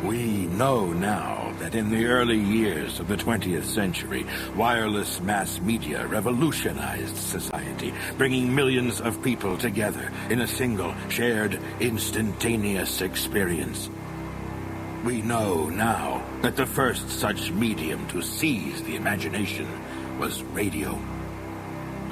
We know now that in the early years of the 20th century, wireless mass media revolutionized society, bringing millions of people together in a single, shared, instantaneous experience. We know now that the first such medium to seize the imagination was radio.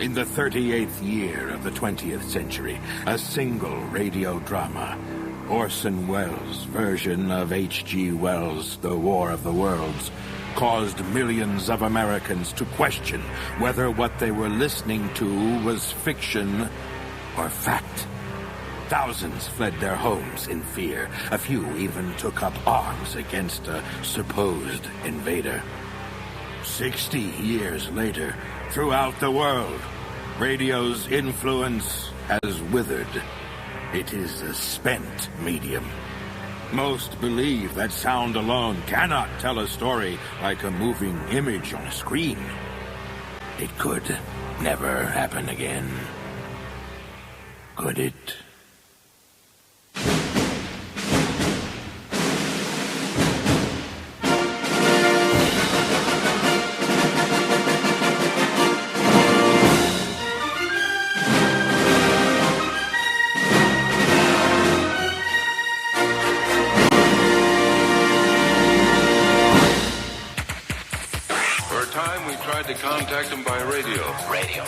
In the 38th year of the 20th century, a single radio drama, Orson Welles' version of H.G. Wells' The War of the Worlds, caused millions of Americans to question whether what they were listening to was fiction or fact. Thousands fled their homes in fear. A few even took up arms against a supposed invader. 60 years later, throughout the world, radio's influence has withered. It is a spent medium. Most believe that sound alone cannot tell a story like a moving image on a screen. It could never happen again. Could it? To contact them by radio. Radio.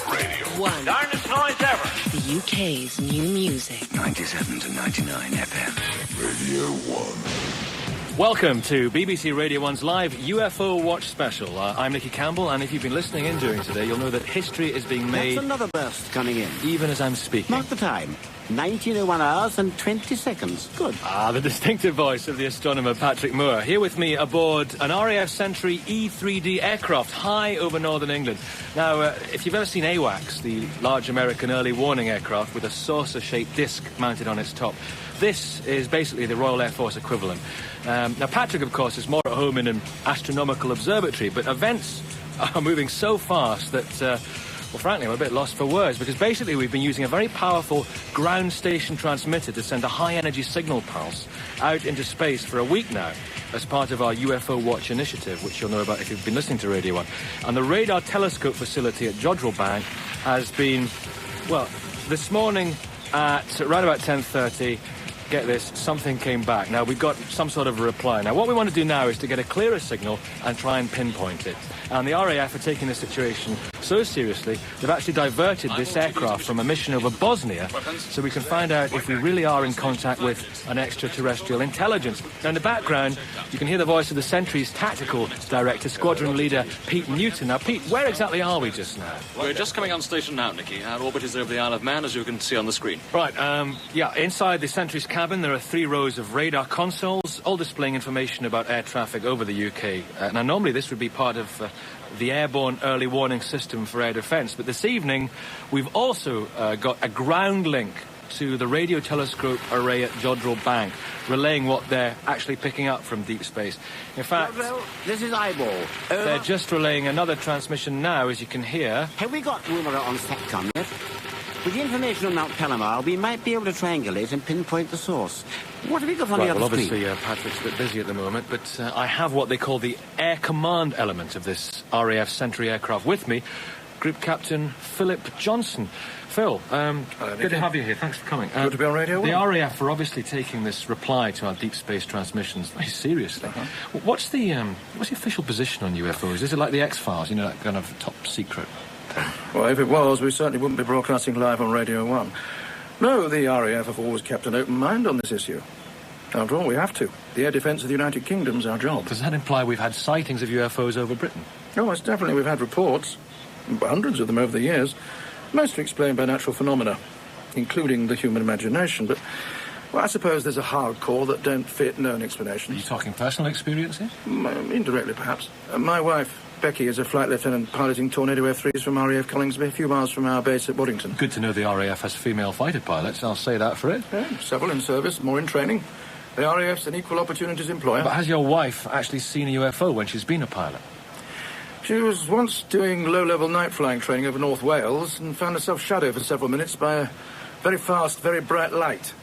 One. Darndest noise ever. The UK's new music. 97 to 99 FM. Radio 1. Welcome to BBC Radio 1's live UFO Watch special. I'm Nicky Campbell, and if you've been listening in during today, you'll know that history is being made... That's another burst coming in. ...even as I'm speaking. Mark the time. 1901 hours and 20 seconds. Good. The distinctive voice of the astronomer Patrick Moore, here with me aboard an RAF Sentry E-3D aircraft high over northern England. Now, if you've ever seen AWACS, the large American early warning aircraft with a saucer-shaped disc mounted on its top, this is basically the Royal Air Force equivalent. Now, Patrick, of course, is more at home in an astronomical observatory, but events are moving so fast that... well, frankly, I'm a bit lost for words, because basically we've been using a very powerful ground station transmitter to send a high-energy signal pulse out into space for a week now as part of our UFO Watch initiative, which you'll know about if you've been listening to Radio 1. And the radar telescope facility at Jodrell Bank has been, well, this morning at around about 10:30, get this, something came back. Now, we've got some sort of a reply. Now, what we want to do now is to get a clearer signal and try and pinpoint it. And the RAF are taking this situation so seriously, they've actually diverted this aircraft from a mission over Bosnia so we can find out if we really are in contact with an extraterrestrial intelligence. Now, in the background, you can hear the voice of the Sentry's tactical director, squadron leader Pete Newton. Now, Pete, where exactly are we just now? We're just coming on station now, Nicky. Our orbit is over the Isle of Man, as you can see on the screen. Right, yeah, inside the Sentry's cabin, there are 3 rows of radar consoles, all displaying information about air traffic over the UK. Now, normally this would be part of the airborne early warning system for air defence, but this evening we've also got a ground link to the radio telescope array at Jodrell Bank, relaying what they're actually picking up from deep space. In fact, this is Eyeball. They're just relaying another transmission now, as you can hear. Have we got Woomera on SATCOM yet? With the information on Mount Palomar, we might be able to triangulate and pinpoint the source. What have we got on the other obviously, screen? Patrick's a bit busy at the moment, but I have what they call the air command element of this RAF Sentry aircraft with me, Group Captain Philip Johnson. Phil, good to have you here. Thanks for coming. Good to be on Radio 1. The RAF are obviously taking this reply to our deep space transmissions very seriously. What's the official position on UFOs? Is it like the X-Files, you know, that kind of top secret? Well, if it was, we certainly wouldn't be broadcasting live on Radio 1. No, the RAF have always kept an open mind on this issue. After all, we have to. The air defence of the United Kingdom's our job. Does that imply we've had sightings of UFOs over Britain? Oh, most definitely. We've had reports, hundreds of them over the years, mostly explained by natural phenomena, including the human imagination. But, well, I suppose there's a hardcore that don't fit known explanations. Are you talking personal experience here? Indirectly, perhaps. My wife, Becky, is a flight lieutenant piloting Tornado F-3s from RAF Collingsby, a few miles from our base at Waddington. Good to know the RAF has female fighter pilots. I'll say that for it. Yeah, several in service, more in training. The RAF's an equal opportunities employer. But has your wife actually seen a UFO when she's been a pilot? She was once doing low-level night flying training over North Wales and found herself shadowed for several minutes by a very fast, very bright light.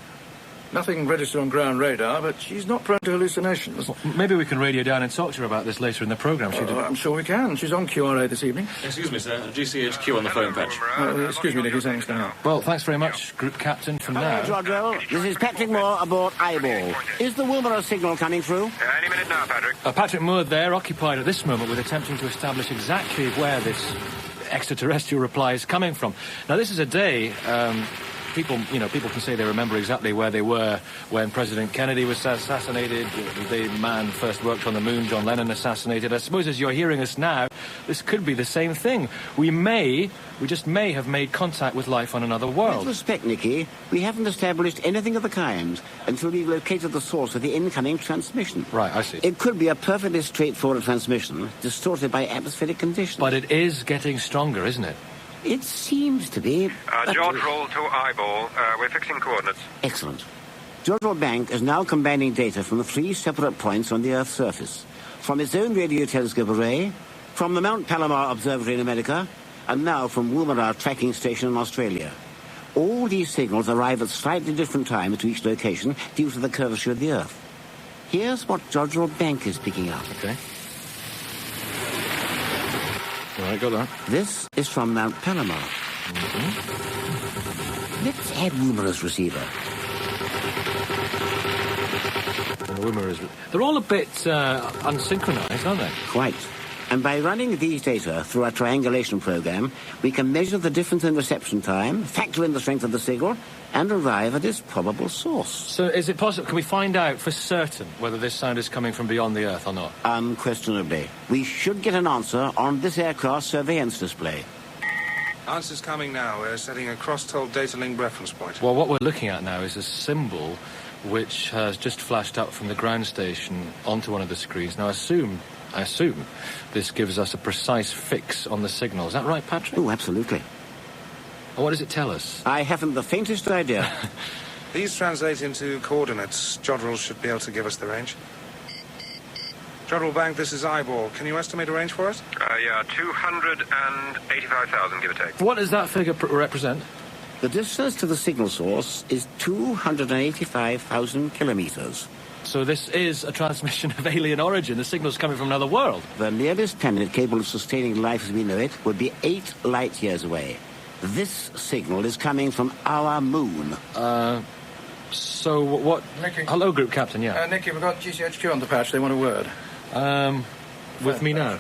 Nothing registered on ground radar, but she's not prone to hallucinations. Well, maybe we can radio down and talk to her about this later in the programme. I'm sure we can. She's on QRA this evening. Excuse me, sir. GCHQ on the phone patch. Excuse me, Nicky, something's going on. Well, thanks very much, Group Captain, for now. Hello, Jodrell. This is Patrick Moore aboard Eyeball. Is the Wilbur signal coming through? Any minute now, Patrick. Patrick Moore there, occupied at this moment with attempting to establish exactly where this extraterrestrial reply is coming from. Now, this is a day... People can say they remember exactly where they were when President Kennedy was assassinated, the day man first worked on the moon, John Lennon assassinated. I suppose as you're hearing us now, this could be the same thing. We just may have made contact with life on another world. With respect, Nicky, we haven't established anything of the kind until we've located the source of the incoming transmission. Right, I see. It could be a perfectly straightforward transmission, distorted by atmospheric conditions. But it is getting stronger, isn't it? It seems to be. Jodrell to Eyeball. We're fixing coordinates. Excellent. Jodrell Bank is now combining data from the 3 separate points on the Earth's surface. From its own radio telescope array, from the Mount Palomar Observatory in America, and now from Woomera Tracking Station in Australia. All these signals arrive at slightly different times to each location due to the curvature of the Earth. Here's what Jodrell Bank is picking up. Okay. All right, got that. This is from Mount Palomar. Let's add Woomera's receiver. They're all a bit unsynchronized, aren't they? Quite. And by running these data through our triangulation program, we can measure the difference in reception time, factor in the strength of the signal, and arrive at its probable source. So is it possible, can we find out for certain whether this sound is coming from beyond the Earth or not? Unquestionably. We should get an answer on this aircraft surveillance display. Answer's coming now. We're setting a cross-told data link reference point. Well, what we're looking at now is a symbol which has just flashed up from the ground station onto one of the screens. Now, I assume this gives us a precise fix on the signal. Is that right, Patrick? Oh, absolutely. And what does it tell us? I haven't the faintest idea. These translate into coordinates. Jodrell should be able to give us the range. Jodrell Bank, this is Eyeball. Can you estimate a range for us? Yeah, 285,000, give or take. What does that figure represent? The distance to the signal source is 285,000 kilometers. So this is a transmission of alien origin. The signal's coming from another world. The nearest planet capable of sustaining life as we know it would be 8 light years away. This signal is coming from our moon. So what... Nicky. Hello, Group Captain, yeah. Nicky, we've got GCHQ on the patch. They want a word. With me now?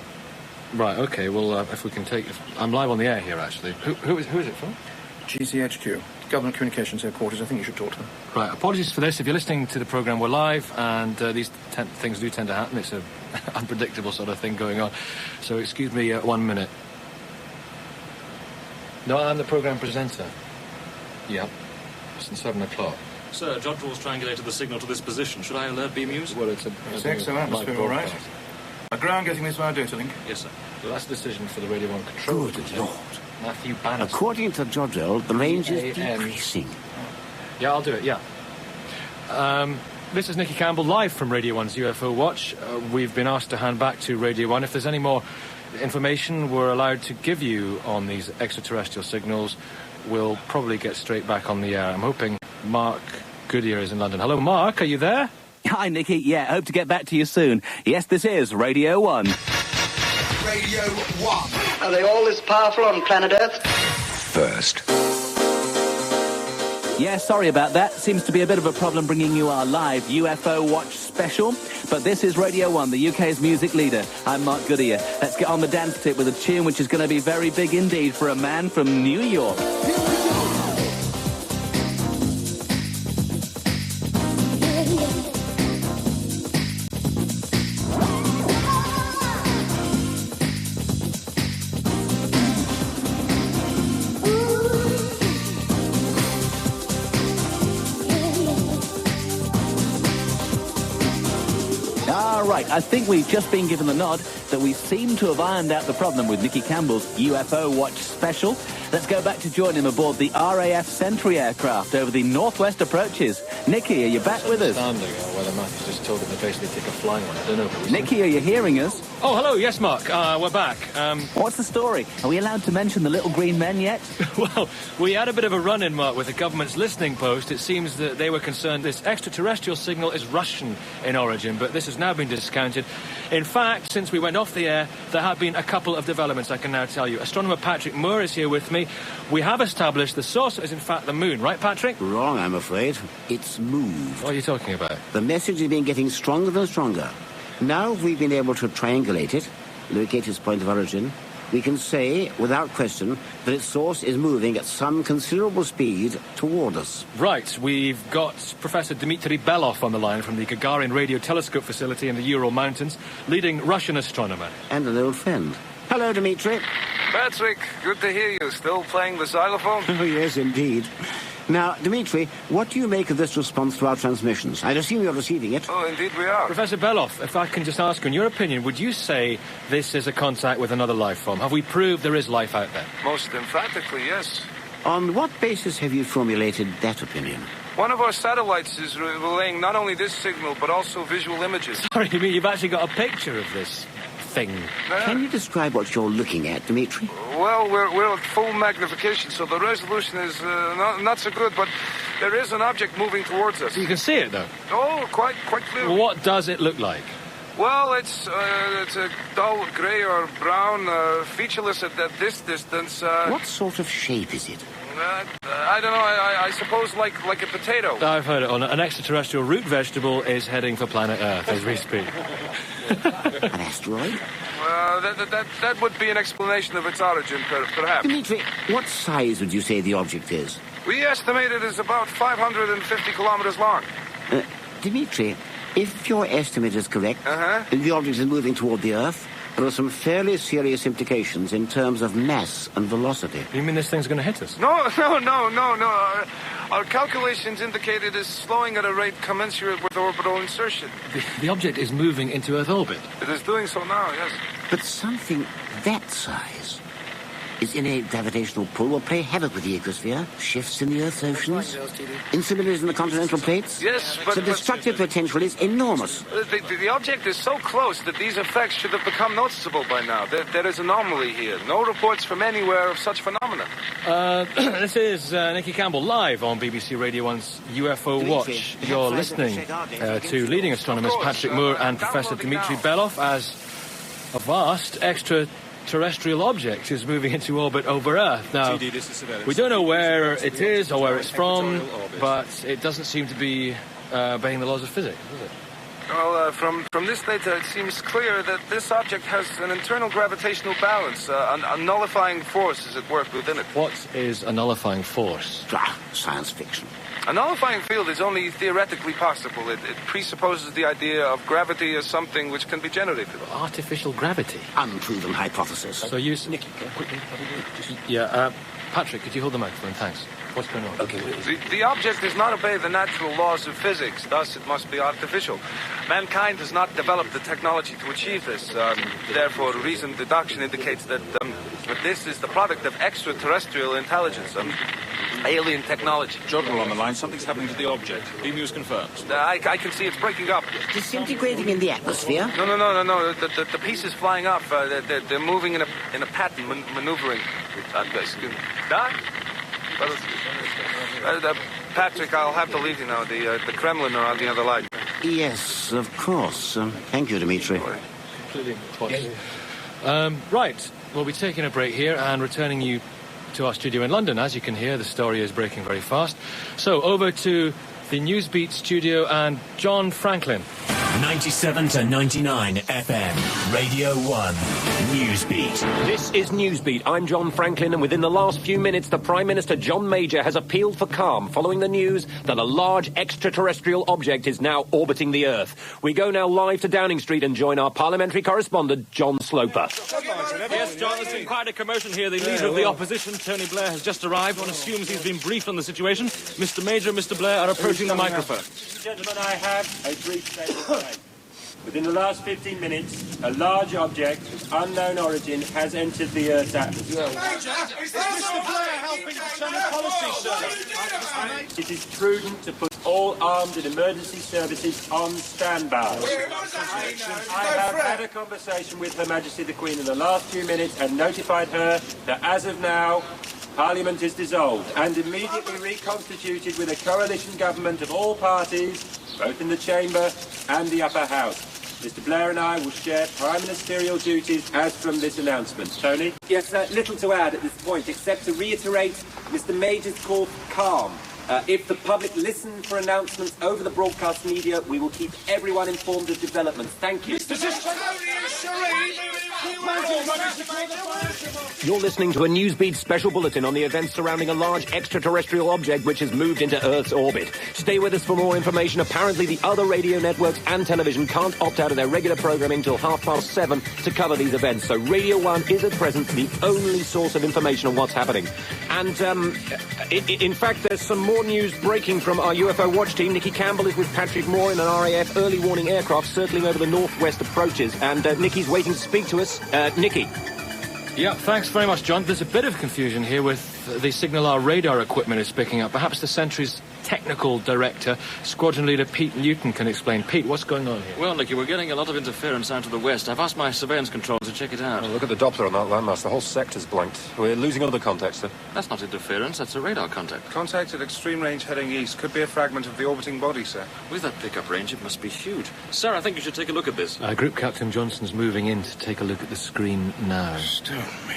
Right, okay, well, if we can take... I'm live on the air here, actually. Who is it from? GCHQ, Government Communications Headquarters. I think you should talk to them. Right, apologies for this. If you're listening to the programme, we're live, and these things do tend to happen. It's an unpredictable sort of thing going on. So excuse me 1 minute. No, I'm the programme presenter. Yeah. Since 7 o'clock. Sir, Jodrell's triangulated the signal to this position. Should I alert BMUs? Well, it's a... So atmosphere, all right. A ground getting this via data link. Yes, sir. So that's a decision for the Radio 1 control. Good Lord. Matthew Bannister. According to Jodrell, the range is decreasing. Yeah, I'll do it, yeah. This is Nicky Campbell, live from Radio 1's UFO Watch. We've been asked to hand back to Radio 1. If there's any more information we're allowed to give you on these extraterrestrial signals, we'll probably get straight back on the air. I'm hoping Mark Goodyear is in London. Hello, Mark, are you there? Hi, Nicky. Yeah, hope to get back to you soon. Yes, this is Radio 1. Radio 1. Are they all this powerful on planet Earth? First. Yeah, sorry about that. Seems to be a bit of a problem bringing you our live UFO Watch special. But this is Radio 1, the UK's music leader. I'm Mark Goodyear. Let's get on the dance tip with a tune which is going to be very big indeed for a man from New York. Right, I think we've just been given the nod that we seem to have ironed out the problem with Nicky Campbell's UFO Watch special. Let's go back to join him aboard the RAF Sentry aircraft over the northwest approaches. Nicky, are you back with us? Whether Matthew's just told him to basically take a flying one. I don't know. Nicky, are you hearing us? Oh, hello. Yes, Mark. We're back. What's the story? Are we allowed to mention the little green men yet? Well, we had a bit of a run-in, Mark, with the government's listening post. It seems that they were concerned this extraterrestrial signal is Russian in origin, but this has now been discounted. In fact, since we went off the air, there have been a couple of developments I can now tell you. Astronomer Patrick Moore is here with me. We have established the source is in fact the moon, right, Patrick? Wrong, I'm afraid. It's moved. What are you talking about? The message has been getting stronger than stronger. Now we've been able to triangulate it, locate its point of origin, we can say, without question, that its source is moving at some considerable speed toward us. Right. We've got Professor Dmitry Belov on the line from the Gagarin Radio Telescope Facility in the Ural Mountains, leading Russian astronomer. And an old friend. Hello, Dmitry. Patrick, good to hear you. Still playing the xylophone? Oh, yes, indeed. Now, Dmitry, what do you make of this response to our transmissions? I'd assume you're receiving it. Oh, indeed we are. Professor Belov, if I can just ask you, in your opinion, would you say this is a contact with another life form? Have we proved there is life out there? Most emphatically, yes. On what basis have you formulated that opinion? One of our satellites is relaying not only this signal, but also visual images. Sorry, you mean you've actually got a picture of this thing? Can you describe what you're looking at, Dmitry? Well, we're at full magnification, so the resolution is not so good, but there is an object moving towards us. You can see it, though? Oh, quite clearly. Well, what does it look like? Well, it's a dull grey or brown, featureless at this distance. What sort of shape is it? I don't know. I suppose like a potato. I've heard it on an extraterrestrial root vegetable is heading for planet Earth as we speak. An asteroid? That would be an explanation of its origin, perhaps. Dmitry, what size would you say the object is? We estimate it is about 550 kilometers long. Dmitry, if your estimate is correct, and the object is moving toward the Earth, there are some fairly serious implications in terms of mass and velocity. You mean this thing's going to hit us? No. Our calculations indicate it is slowing at a rate commensurate with orbital insertion. The object is moving into Earth orbit? It is doing so now, yes. But something that size, its innate gravitational pull will play havoc with the ecosphere, shifts in the Earth's oceans, instabilities in the continental plates. Yes, but... The destructive potential is enormous. The object is so close that these effects should have become noticeable by now. There is anomaly here. No reports from anywhere of such phenomena. This is Nicky Campbell live on BBC Radio 1's UFO Watch. You're listening to leading astronomers Patrick Moore and Professor Dmitry Belov as a vast extraterrestrial object is moving into orbit over Earth. Now, we don't know where it is or where it's from, but it doesn't seem to be obeying the laws of physics, does it? Well, from this data, it seems clear that this object has an internal gravitational balance. A nullifying force is at work within it. What is a nullifying force? Science fiction. A nullifying field is only theoretically possible. It presupposes the idea of gravity as something which can be generated. Artificial gravity? Unproven hypothesis. So you... Nicky, quickly. Yeah, Patrick, could you hold the microphone? Thanks. What's going on? Okay. The object does not obey the natural laws of physics, thus it must be artificial. Mankind has not developed the technology to achieve this. Therefore, reasoned deduction indicates that this is the product of extraterrestrial intelligence, alien technology. Jodrell on the line. Something's happening to the object. Beam news confirmed. I can see it's breaking up. Disintegrating in the atmosphere? No. The pieces flying up, they're moving in a pattern, maneuvering. Excuse me. Patrick, I'll have to leave you now. The Kremlin are on the other line. Yes, of course. Thank you, Dmitry. Right. We'll be taking a break here and returning you to our studio in London. As you can hear, the story is breaking very fast. So over to the Newsbeat studio and John Franklin. 97 to 99 FM, Radio 1, Newsbeat. This is Newsbeat. I'm John Franklin, and within the last few minutes, the Prime Minister, John Major, has appealed for calm following the news that a large extraterrestrial object is now orbiting the Earth. We go now live to Downing Street and join our parliamentary correspondent, John Sloper. Yes, John, there's been quite a commotion here. The leader of the opposition, Tony Blair, has just arrived. One assumes he's been briefed on the situation. Mr. Major and Mr. Blair are approaching the microphone. Gentlemen, I have a brief statement to make. Within the last 15 minutes, a large object of unknown origin has entered the Earth's atmosphere. Major, is Mr. Blair helping to turn the policy, sir? It is prudent to put All armed and emergency services on standby. I have had a conversation with Her Majesty the Queen in the last few minutes and notified her that as of now, Parliament is dissolved and immediately reconstituted with a coalition government of all parties, both in the Chamber and the Upper House. Mr. Blair and I will share prime ministerial duties as from this announcement. Tony? Yes, little to add at this point, except to reiterate Mr. Major's call for calm. If the public listen for announcements over the broadcast media, we will keep everyone informed of developments. Thank you. You're listening to a Newsbeat special bulletin on the events surrounding a large extraterrestrial object which has moved into Earth's orbit. Stay with us for more information. Apparently, the other radio networks and television can't opt out of their regular programming till 7:30 to cover these events. So Radio 1 is at present the only source of information on what's happening. And, in fact, there's some more news breaking from our UFO watch team. Nikki Campbell is with Patrick Moore in an RAF early warning aircraft circling over the northwest approaches. And Nikki's waiting to speak to us. Nikki. Yeah, thanks very much, John. There's a bit of confusion here with the signal our radar equipment is picking up. Perhaps the Sentry's technical director, Squadron Leader Pete Newton, can explain. Pete, what's going on here? Well, Nicky, we're getting a lot of interference out to the west. I've asked my surveillance control to check it out. Well, look at the Doppler on that landmass. The whole sector's blanked. We're losing other contacts, sir. That's not interference, that's a radar contact. Contact at extreme range heading east. Could be a fragment of the orbiting body, sir. With that pickup range, it must be huge. Sir, I think you should take a look at this. Group Captain Johnson's moving in to take a look at the screen now. Stone me.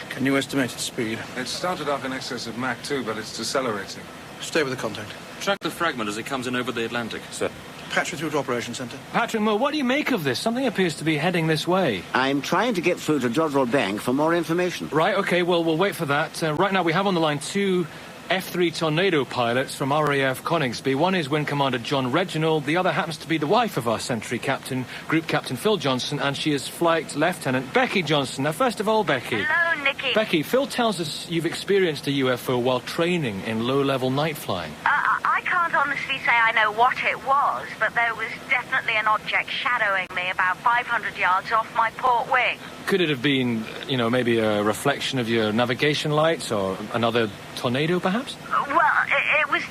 Can you estimate its speed? It started off in excess of Mach 2, but it's decelerating. Stay with the contact. Track the fragment as it comes in over the Atlantic. Sir. Patch you through to Operations Centre. Patrick Moore, what do you make of this? Something appears to be heading this way. I'm trying to get through to Jodrell Bank for more information. Right, OK, well, we'll wait for that. Right now, we have on the line two F-3 Tornado pilots from RAF Coningsby. One is Wing Commander John Reginald. The other happens to be the wife of our Sentry Captain, Group Captain Phil Johnson, and she is Flight Lieutenant Becky Johnson. Now, first of all, Becky. Hello, Nicky. Becky, Phil tells us you've experienced a UFO while training in low-level night flying. I can't honestly say I know what it was, but there was definitely an object shadowing me about 500 yards off my port wing. Could it have been, you know, maybe a reflection of your navigation lights or another tornado, perhaps? Well, it was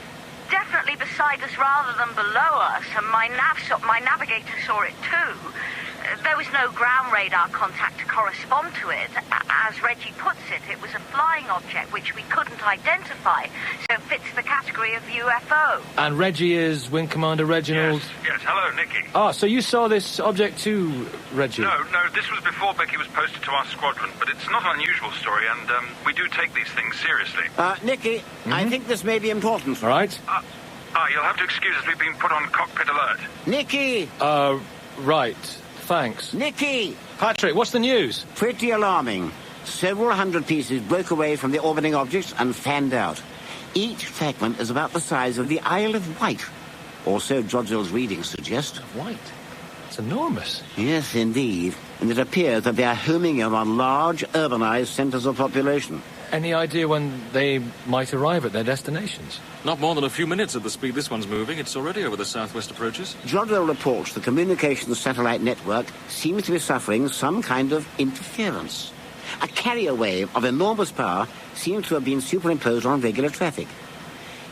definitely beside us rather than below us, and my navigator saw it too. There was no ground radar contact to correspond to it. As Reggie puts it, it was a flying object which we couldn't identify, so it fits the category of UFO. And Reggie is Wing Commander Reginald? Yes, hello, Nicky. Ah, so you saw this object too, Reggie? No, this was before Becky was posted to our squadron, but it's not an unusual story, and we do take these things seriously. Nicky, I think this may be important. All right. You'll have to excuse us, we've been put on cockpit alert. Nicky! Right. Thanks. Nicky! Patrick, what's the news? Pretty alarming. Several hundred pieces broke away from the orbiting objects and fanned out. Each fragment is about the size of the Isle of Wight. Or so Jodrell's readings suggest. Wight? It's enormous. Yes, indeed. And it appears that they are homing in on large, urbanized centers of population. Any idea when they might arrive at their destinations? Not more than a few minutes at the speed this one's moving. It's already over the southwest approaches. Jodrell reports the communications satellite network seems to be suffering some kind of interference. A carrier wave of enormous power seems to have been superimposed on regular traffic.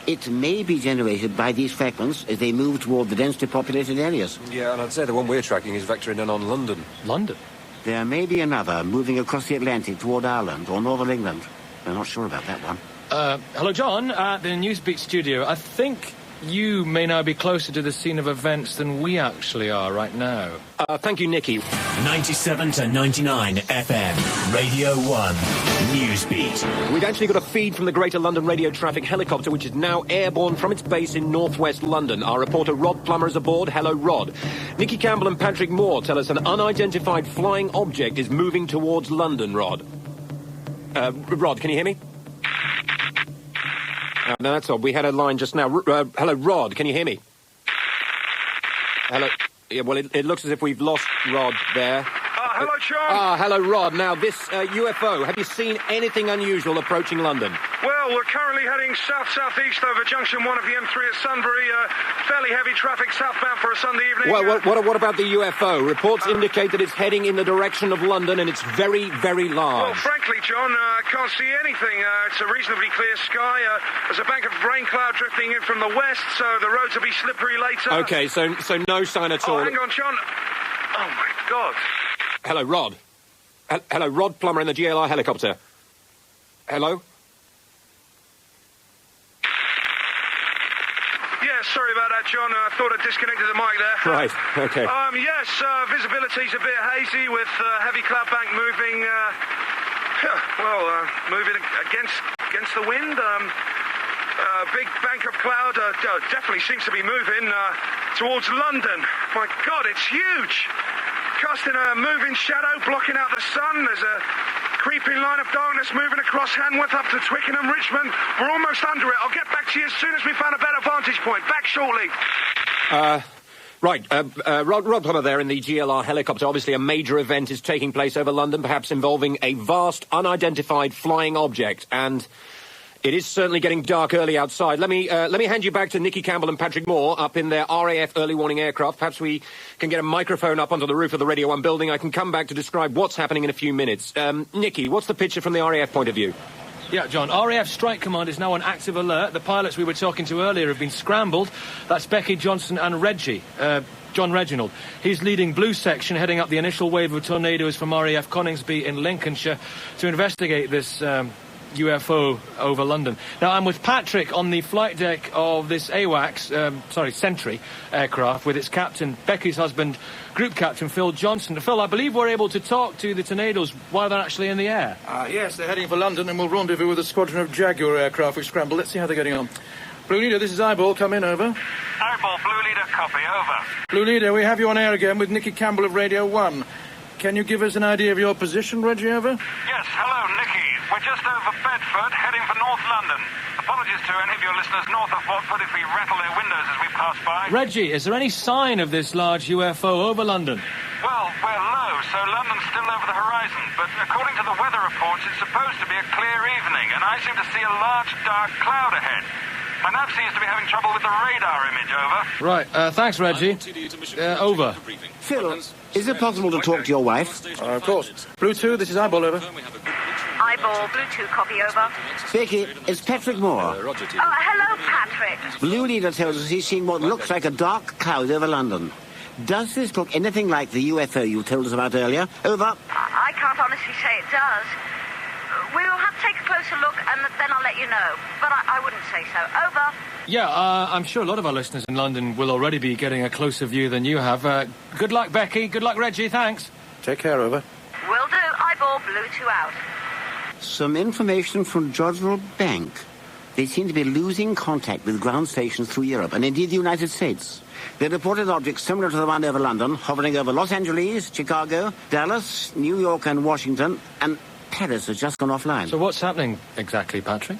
It may be generated by these fragments as they move toward the densely populated areas. Yeah, and I'd say the one we're tracking is vectoring in on London. London? There may be another moving across the Atlantic toward Ireland or northern England. We're not sure about that one. Hello, John, at the Newsbeat studio. I think you may now be closer to the scene of events than we actually are right now. Thank you, Nicky. 97 to 99 FM, Radio 1, Newsbeat. We've actually got a feed from the Greater London Radio Traffic helicopter, which is now airborne from its base in northwest London. Our reporter Rod Plummer is aboard. Hello, Rod. Nikki Campbell and Patrick Moore tell us an unidentified flying object is moving towards London, Rod. Rod, can you hear me? No, that's odd. We had a line just now. Hello, Rod, can you hear me? Hello. Yeah, well, it looks as if we've lost Rod there. Hello, Sean. Hello, Rod. Now, this UFO, have you seen anything unusual approaching London? Well, we're currently heading south-southeast over Junction 1 of the M3 at Sunbury. Fairly heavy traffic southbound for a Sunday evening. Well, what about the UFO? Reports indicate that it's heading in the direction of London, and it's very, very large. Well, frankly, John, I can't see anything. It's a reasonably clear sky. There's a bank of rain cloud drifting in from the west, so the roads will be slippery later. Okay, so no sign at all. Oh, hang on, John. Oh, my God. Hello, Rod. Hello, Rod Plummer in the GLR helicopter. Hello? Yeah, sorry about that, John. I thought I disconnected the mic there. Right, okay. Yes, visibility's a bit hazy with heavy cloud bank moving, moving against the wind. Big bank of cloud definitely seems to be moving towards London. My God, it's huge. Casting a moving shadow, blocking out the sun. There's a creeping line of darkness moving across Hanworth up to Twickenham, Richmond. We're almost under it. I'll get back to you as soon as we found a better vantage point. Back shortly. Rod Plummer there in the GLR helicopter. Obviously a major event is taking place over London, perhaps involving a vast, unidentified flying object, and it is certainly getting dark early outside. Let me hand you back to Nicky Campbell and Patrick Moore up in their RAF early warning aircraft. Perhaps we can get a microphone up onto the roof of the Radio 1 building. I can come back to describe what's happening in a few minutes. Nicky, what's the picture from the RAF point of view? Yeah, John, RAF Strike Command is now on active alert. The pilots we were talking to earlier have been scrambled. That's Becky Johnson and Reggie. John Reginald. He's leading Blue Section, heading up the initial wave of tornadoes from RAF Coningsby in Lincolnshire to investigate this UFO over London. Now, I'm with Patrick on the flight deck of this AWACS, Sentry aircraft with its captain, Becky's husband, Group Captain Phil Johnson. Phil, I believe we're able to talk to the tornadoes while they're actually in the air. Yes, they're heading for London and we'll rendezvous with a squadron of Jaguar aircraft which scrambled. Let's see how they're getting on. Blue Leader, this is Eyeball. Come in, over. Eyeball, Blue Leader, copy, over. Blue Leader, we have you on air again with Nicky Campbell of Radio 1. Can you give us an idea of your position, Reggie, over? Yes, hello, Nicky. We're just over Bedford, heading for North London. Apologies to any of your listeners north of Watford if we rattle their windows as we pass by. Reggie, is there any sign of this large UFO over London? Well, we're low, so London's still over the horizon. But according to the weather reports, it's supposed to be a clear evening, and I seem to see a large, dark cloud ahead. My nav seems to be having trouble with the radar image, over. Right, thanks, Reggie. Over. Phil, is it possible to talk to your wife? Of course. Blue 2, this is Eyeball, over. Eyeball, Blue 2, copy, over. Becky, it's Patrick Moore. Oh, hello, Patrick. Blue Leader tells us he's seeing what looks like a dark cloud over London. Does this look anything like the UFO you told us about earlier? Over. I can't honestly say it does. We'll have to take a closer look and then I'll let you know. But I wouldn't say so. Over. Yeah, I'm sure a lot of our listeners in London will already be getting a closer view than you have. Good luck, Becky. Good luck, Reggie. Thanks. Take care, over. Will do. Eyeball, Blue 2 out. Some information from Jodrell Bank. They seem to be losing contact with ground stations through Europe and indeed the United States. They reported objects similar to the one over London, hovering over Los Angeles, Chicago, Dallas, New York and Washington, and Paris has just gone offline. So what's happening exactly, Patrick?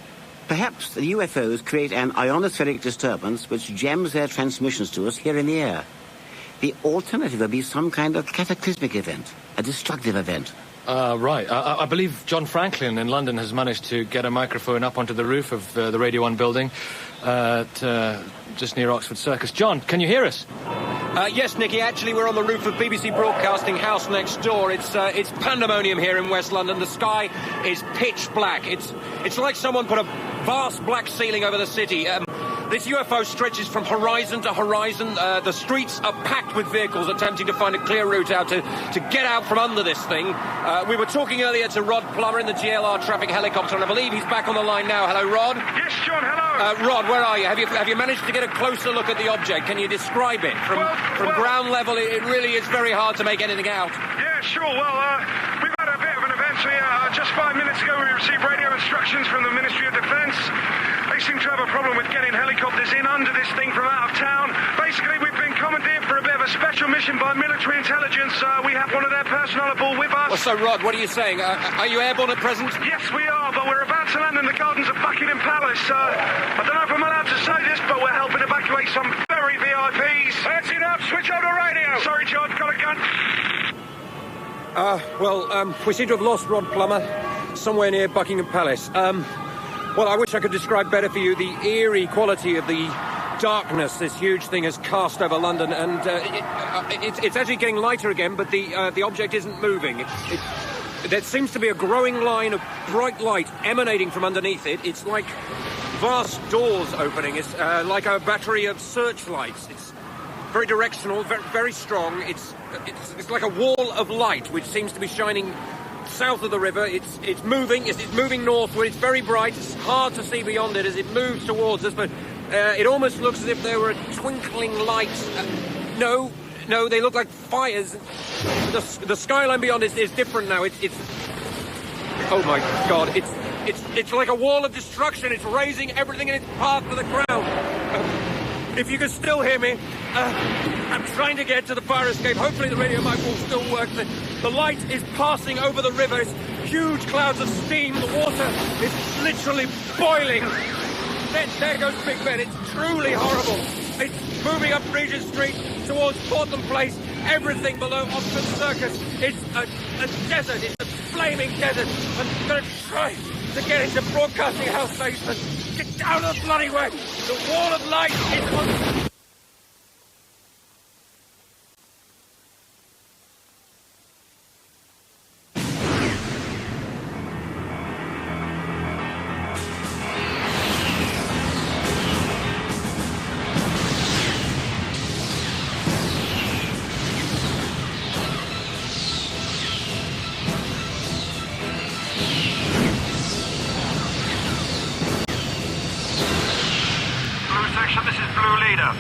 Perhaps the UFOs create an ionospheric disturbance which jams their transmissions to us here in the air. The alternative would be some kind of cataclysmic event, a destructive event. Right. I believe John Franklin in London has managed to get a microphone up onto the roof of the Radio 1 building just near Oxford Circus. John, can you hear us? Yes, Nicky, actually we're on the roof of BBC Broadcasting House next door. It's pandemonium here in West London. The sky is pitch black. It's like someone put a vast black ceiling over the city. This UFO stretches from horizon to horizon. The streets are packed with vehicles attempting to find a clear route out to get out from under this thing. We were talking earlier to Rod Plummer in the GLR traffic helicopter, and I believe he's back on the line now. Hello, Rod. Yes, John, hello. Rod, where are you? Have you managed to get a closer look at the object? Can you describe it? From ground level, it really is very hard to make anything out. Yeah, sure. Well, we've had a bit of an event here. Just 5 minutes ago, we received radio instructions from the Ministry of Defence. They seem to have a problem with getting helicopters in under this thing from out of town. Basically, we've been commandeered for a bit of a special mission by military intelligence. We have one of their personnel aboard with us. Well, so, Rod, what are you saying? Are you airborne at present? Yes, we are, but we're about to land in the gardens of Buckingham Palace. I don't know if I'm allowed to say this, but we're helping evacuate some very VIPs. That's enough. Switch on the radio. Sorry, John. Got a gun. We seem to have lost Rod Plummer somewhere near Buckingham Palace. Well, I wish I could describe better for you the eerie quality of the darkness this huge thing has cast over London, and it's actually getting lighter again, but the object isn't moving. There seems to be a growing line of bright light emanating from underneath it. It's like vast doors opening. It's like a battery of searchlights. It's very directional, very, very strong. It's like a wall of light which seems to be shining south of the river. It's moving. It's moving northward. It's very bright. It's hard to see beyond it as it moves towards us, but it almost looks as if there were twinkling lights. No, they look like fires. The skyline beyond is different now. It's oh my God! It's like a wall of destruction. It's raising everything in its path to the ground. If you can still hear me, I'm trying to get to the fire escape. Hopefully the radio mic will still work. The light is passing over the river. It's huge clouds of steam. The water is literally boiling. There goes Big Ben. It's truly horrible. It's moving up Regent Street towards Portland Place. Everything below Oxford Circus. It's a desert. It's a flaming desert. I'm going to try to get into Broadcasting House basement. Get out of the bloody way. The wall of light is on...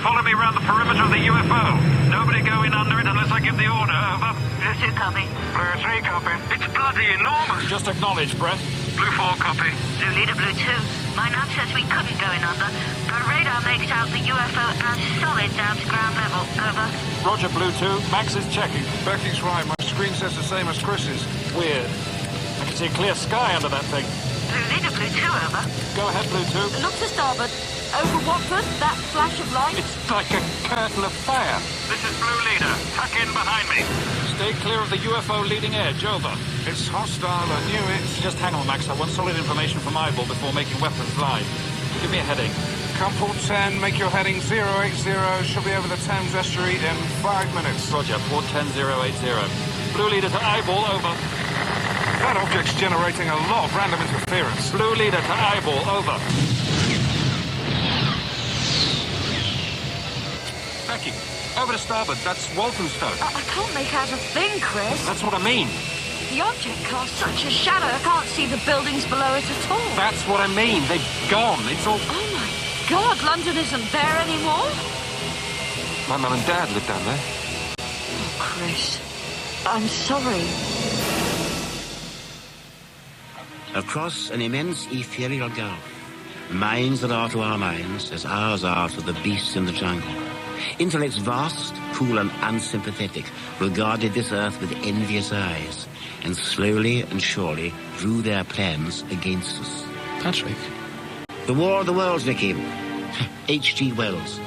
Follow me around the perimeter of the UFO. Nobody go in under it unless I give the order. Over. Blue 2 copy. Blue 3 copy. It's bloody enormous. Just acknowledge, Brett. Blue 4 copy. Blue Leader, Blue 2. My nav says we couldn't go in under, but radar makes out the UFO as solid down to ground level. Over. Roger, Blue 2. Max is checking. Becky's right. My screen says the same as Chris's. Weird. I can see a clear sky under that thing. Blue Leader, Blue 2, over. Go ahead, Blue 2. Look to starboard. Over Watford, that flash of light. It's like a curtain of fire. This is Blue Leader. Tuck in behind me. Stay clear of the UFO leading edge. Over. It's hostile. I knew it. Just hang on, Max. I want solid information from Eyeball before making weapons live. Give me a heading. Comport 10, make your heading 080. Should be over the Thames Estuary in 5 minutes. Roger. Port 10080. Blue Leader to Eyeball. Over. That object's generating a lot of random interference. Blue Leader to Eyeball. Over. Becky, over to starboard. That's Walthamstow. I can't make out a thing, Chris. That's what I mean. The object casts such a shadow, I can't see the buildings below it at all. That's what I mean. They've gone. It's all... Oh, my God. London isn't there anymore? My mum and dad live down there. Oh, Chris. I'm sorry. Across an immense ethereal gulf, minds that are to our minds as ours are to the beasts in the jungle. Intellects vast, cool and unsympathetic regarded this earth with envious eyes and slowly and surely drew their plans against us. Patrick? The War of the Worlds, Vicky. H.G. Wells.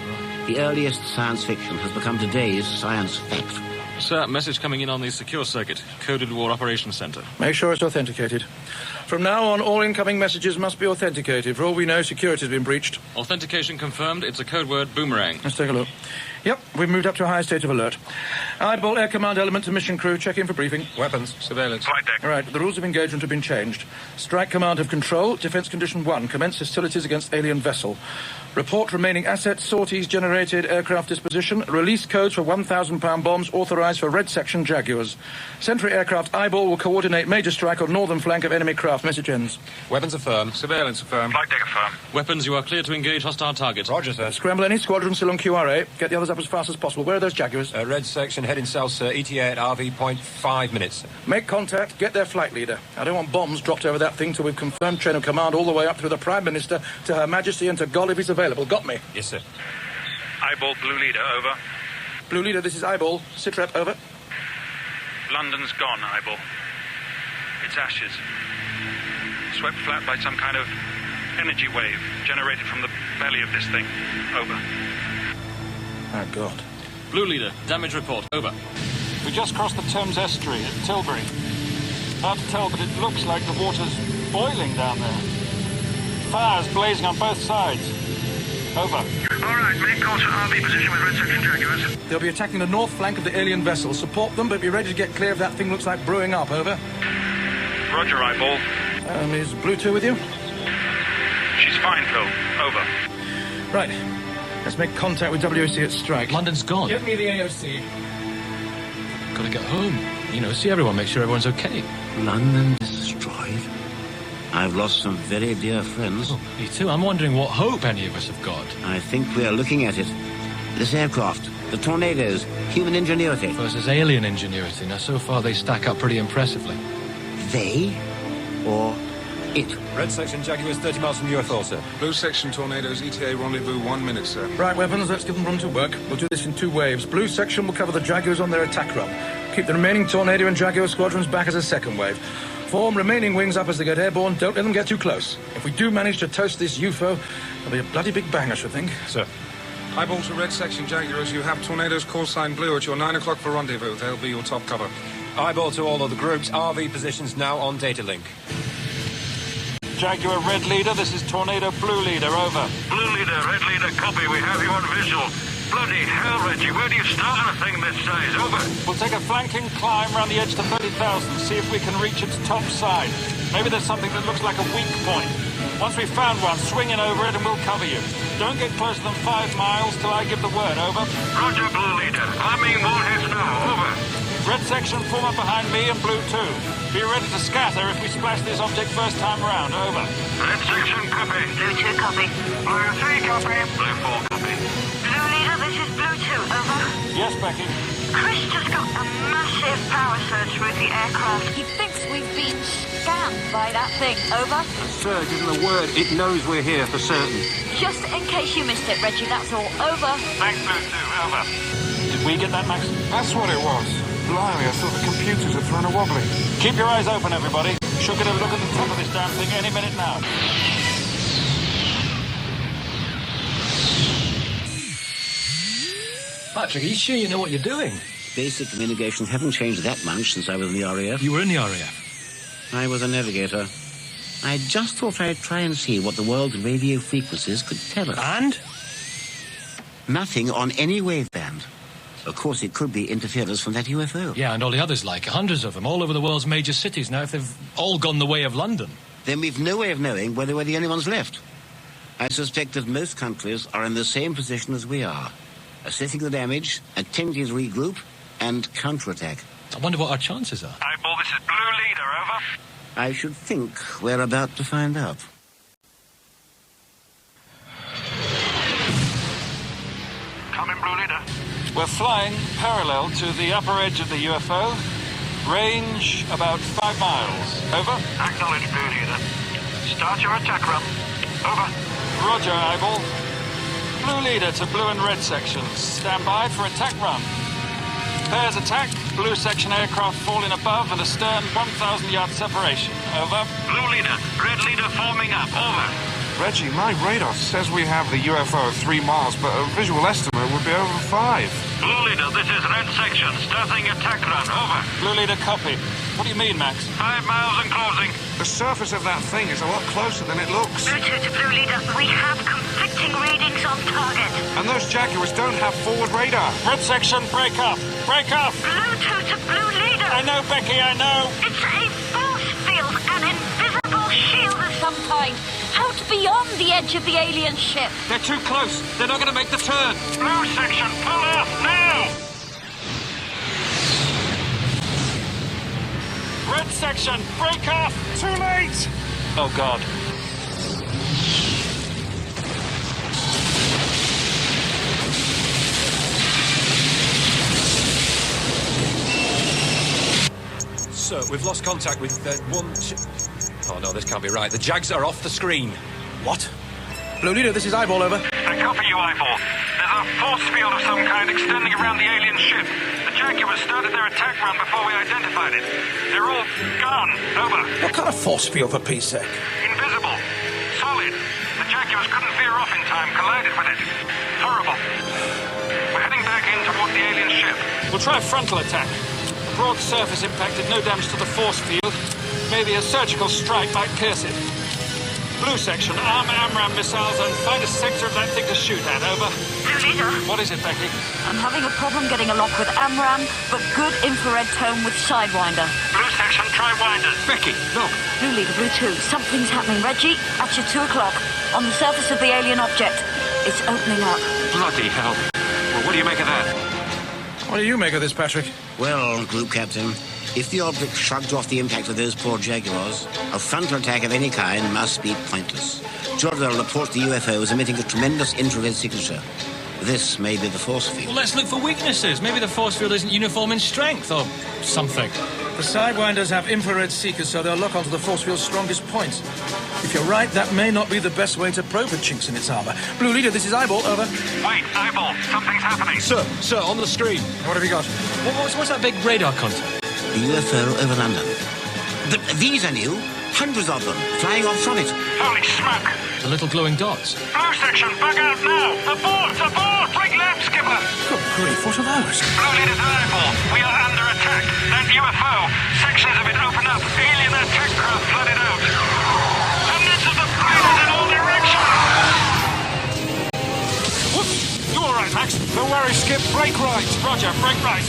The earliest science fiction has become today's science fact. Sir, message coming in on the secure circuit. Coded War Operations Center. Make sure it's authenticated. From now on, all incoming messages must be authenticated. For all we know, security has been breached. Authentication confirmed. It's a code word, boomerang. Let's take a look. Yep, we've moved up to a high state of alert. Eyeball Air Command element to mission crew. Check in for briefing. Weapons. Surveillance. Flight deck. All right, the rules of engagement have been changed. Strike command have control. Defense condition 1. Commence hostilities against alien vessel. Report remaining assets, sorties generated, aircraft disposition. Release codes for £1,000 bombs authorized for Red Section Jaguars. Sentry aircraft Eyeball will coordinate major strike on northern flank of enemy craft. Message ends. Weapons affirmed. Surveillance affirmed. Flight deck affirmed. Weapons, you are clear to engage hostile targets. Roger, sir. Scramble any squadron still on QRA. Get the others up as fast as possible. Where are those Jaguars? Red Section heading south, sir. ETA at RV point 5 minutes. Make contact. Get their flight leader. I don't want bombs dropped over that thing till we've confirmed chain of command all the way up through the Prime Minister to Her Majesty and to God if he's available. Got me? Yes, sir. Eyeball, Blue Leader, over. Blue Leader, this is Eyeball. Sitrep, over. London's gone, Eyeball. It's ashes. Swept flat by some kind of energy wave generated from the belly of this thing. Over. Oh, God. Blue Leader, damage report. Over. We just crossed the Thames Estuary at Tilbury. Hard to tell, but it looks like the water's boiling down there. fires blazing on both sides. Over. All right, make call to RV position with red section Jaguars. They'll be attacking the north flank of the alien vessel. Support them, but be ready to get clear if that thing looks like brewing up. Over. Roger, Eyeball. Is Blue 2 with you? She's fine, Phil. Over. Right. Let's make contact with WAC at strike. London's gone. Get me the AOC. Gotta get home. You know, see everyone, make sure everyone's okay. London destroyed? I've lost some very dear friends. Oh, me too. I'm wondering what hope any of us have got. I think we are looking at it. This aircraft, the tornadoes, human ingenuity. Versus alien ingenuity. Now, so far they stack up pretty impressively. They? Or it? Red section Jaguars 30 miles from UFO, sir. Blue section Tornadoes ETA rendezvous 1 minute, sir. Right, weapons, let's give them run to work. We'll do this in 2 waves. Blue section will cover the Jaguars on their attack run. Keep the remaining Tornado and Jaguar squadrons back as a second wave. Form remaining wings up as they get airborne. Don't let them get too close. If we do manage to toast this UFO, there'll be a bloody big bang, I should think. Sir. Eyeball to red section Jaguars. You have Tornadoes call sign blue at your 9 o'clock for rendezvous. They'll be your top cover. Eyeball to all other groups. RV positions now on data link. Jaguar Red Leader, this is Tornado Blue Leader. Over. Blue Leader, Red Leader, copy. We have you on visual. Bloody hell, Reggie. Where do you start on a thing this size? Over. We'll take a flanking climb around the edge to 30,000, see if we can reach its top side. Maybe there's something that looks like a weak point. Once we've found one, swing in over it and we'll cover you. Don't get closer than 5 miles till I give the word. Over. Roger, Blue Leader. Arming warheads now. Over. Red section, form up behind me and Blue 2. Be ready to scatter if we splash this object first time round. Over. Red section, copy. Blue 2, copy. Blue 3, copy. Blue 4, copy. Blue Leader, this is Blue 2. Over. Yes, Becky. Chris just got a massive power surge through the aircraft. He thinks we've been scammed by that thing. Over. A surge isn't a word. It knows we're here for certain. Just in case you missed it, Reggie, that's all. Over. Thanks, Blue 2. Over. Did we get that, Max? That's what it was. Blimey, I thought the computers had thrown a wobbly. Keep your eyes open, everybody. Should get a look at the top of this damn thing any minute now. Patrick, are you sure you know what you're doing? Basic communications haven't changed that much since I was in the RAF. You were in the RAF? I was a navigator. I just thought I'd try and see what the world's radio frequencies could tell us. And? Nothing on any waveband. Of course, it could be interference from that UFO. Yeah, and all the others like it. Hundreds of them, all over the world's major cities. Now, if they've all gone the way of London... Then we've no way of knowing whether we're the only ones left. I suspect that most countries are in the same position as we are. Assessing the damage, attempting to regroup, and counterattack. I wonder what our chances are. Eyeball, this is Blue Leader. Over. I should think we're about to find out. Come in, Blue Leader. We're flying parallel to the upper edge of the UFO. Range about 5 miles. Over. Acknowledge, Blue Leader. Start your attack run. Over. Roger, Eyeball. Blue Leader to Blue and Red sections. Stand by for attack run. Pairs attack. Blue section aircraft falling above and astern 1,000-yard separation. Over. Blue Leader. Red Leader forming up. Over. Reggie, my radar says we have the UFO at 3 miles, but a visual estimate would be over 5. Blue Leader, this is Red section. Starting attack run. Over. Blue Leader, copy. What do you mean, Max? 5 miles and closing. The surface of that thing is a lot closer than it looks. Blue 2 to Blue Leader, we have conflicting readings on target. And those Jaguars don't have forward radar. Red section, break up. Break up. Blue 2 to Blue Leader. I know, Becky, I know. It's a force field, an invisible shield of some kind, out beyond the edge of the alien ship. They're too close. They're not going to make the turn. Blue section, pull off now. Red section, break off. Too late. Oh, God. So, we've lost contact with one... Oh, no, this can't be right. The Jags are off the screen. What? Blue Leader, this is Eyeball, over. I copy you, Eyeball. There's a force field of some kind extending around the alien ship. The Jaguars started their attack run before we identified it. They're all gone. Over. What kind of force field, for peace sake? Invisible. Solid. The Jaguars couldn't veer off in time, collided with it. Horrible. We're heading back in toward the alien ship. We'll try a frontal attack. The broad surface impacted no damage to the force field. Maybe a surgical strike might pierce it. Blue section, arm AMRAAM missiles and find a sector of that thing to shoot at. Over. Blue Leader. What is it, Becky? I'm having a problem getting a lock with AMRAAM, but good infrared tone with Sidewinder. Blue section, try winders. Becky, look. Blue Leader, Blue 2, something's happening. Reggie, at your 2 o'clock, on the surface of the alien object. It's opening up. Bloody hell. Well, what do you make of that? What do you make of this, Patrick? Well, Group Captain, if the object shrugged off the impact of those poor Jaguars, a frontal attack of any kind must be pointless. Jordan reports the UFO is emitting a tremendous infrared signature. This may be the force field. Well, let's look for weaknesses. Maybe the force field isn't uniform in strength or something. The Sidewinders have infrared seekers, so they'll lock onto the force field's strongest points. If you're right, that may not be the best way to probe for chinks in its armor. Blue Leader, this is Eyeball, over. Wait, Eyeball, something's happening. Sir, on the screen. What have you got? What's that big radar contact? The UFO over London. But these are new. Hundreds of them, flying off from it. Holy smoke! The little glowing dots. Blue section, bug out now! Abort! Abort! Break left, skipper! Good grief, what are those? Blue Leader's Eyeball, we are under attack. That UFO, sections of it open up. Alien attack craft flooded out. Hundreds of them piled in all directions! Whoops! You all right, Max? Don't worry, Skip. Brake right. Roger, break right.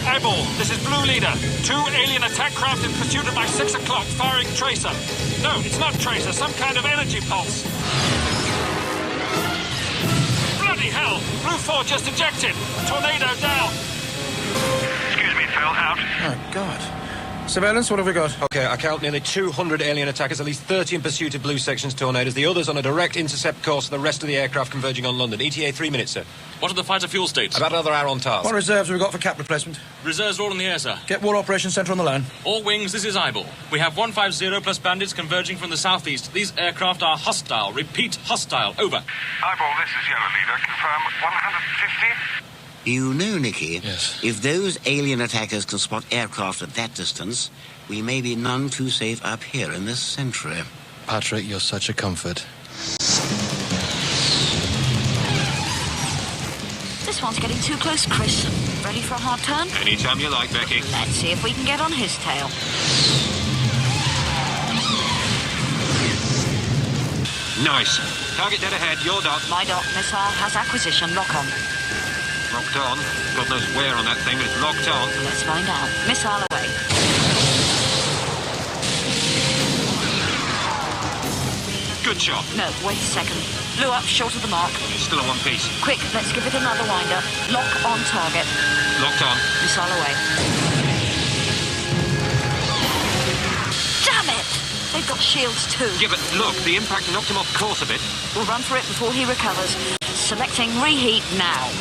Eyeball, this is Blue Leader. 2 alien attack craft in pursuit at my 6 o'clock, firing tracer. No, it's not tracer, some kind of energy pulse. Bloody hell! Blue 4 just ejected. Tornado down. Excuse me, Phil, out. Oh, God. Surveillance, what have we got? Okay, I count nearly 200 alien attackers, at least 30 in pursuit of Blue Section's tornadoes, the others on a direct intercept course, and the rest of the aircraft converging on London. ETA 3 minutes, sir. What are the fighter fuel states? About another hour on task. What reserves have we got for cap replacement? Reserves are all in the air, sir. Get War Operations Centre on the line. All wings, this is Eyeball. We have 150 plus bandits converging from the southeast. These aircraft are hostile. Repeat, hostile. Over. Eyeball, this is Yellow Leader. Confirm 150? You know, Nicky, yes. If those alien attackers can spot aircraft at that distance, we may be none too safe up here in this century. Patrick, you're such a comfort. This one's getting too close, Chris. Ready for a hard turn? Anytime you like, Becky. Let's see if we can get on his tail. Nice. Target dead ahead, your dot. My dot missile has acquisition. Lock on. Locked on. God knows where on that thing, but it's locked on. Let's find out. Missile away. Good shot. No, wait a second. Blew up short of the mark. It's still in one piece. Quick, let's give it another winder. Lock on target. Locked on. Missile away. Damn it! They've got shields too. Yeah, but look, the impact knocked him off course a bit. We'll run for it before he recovers. Selecting reheat now.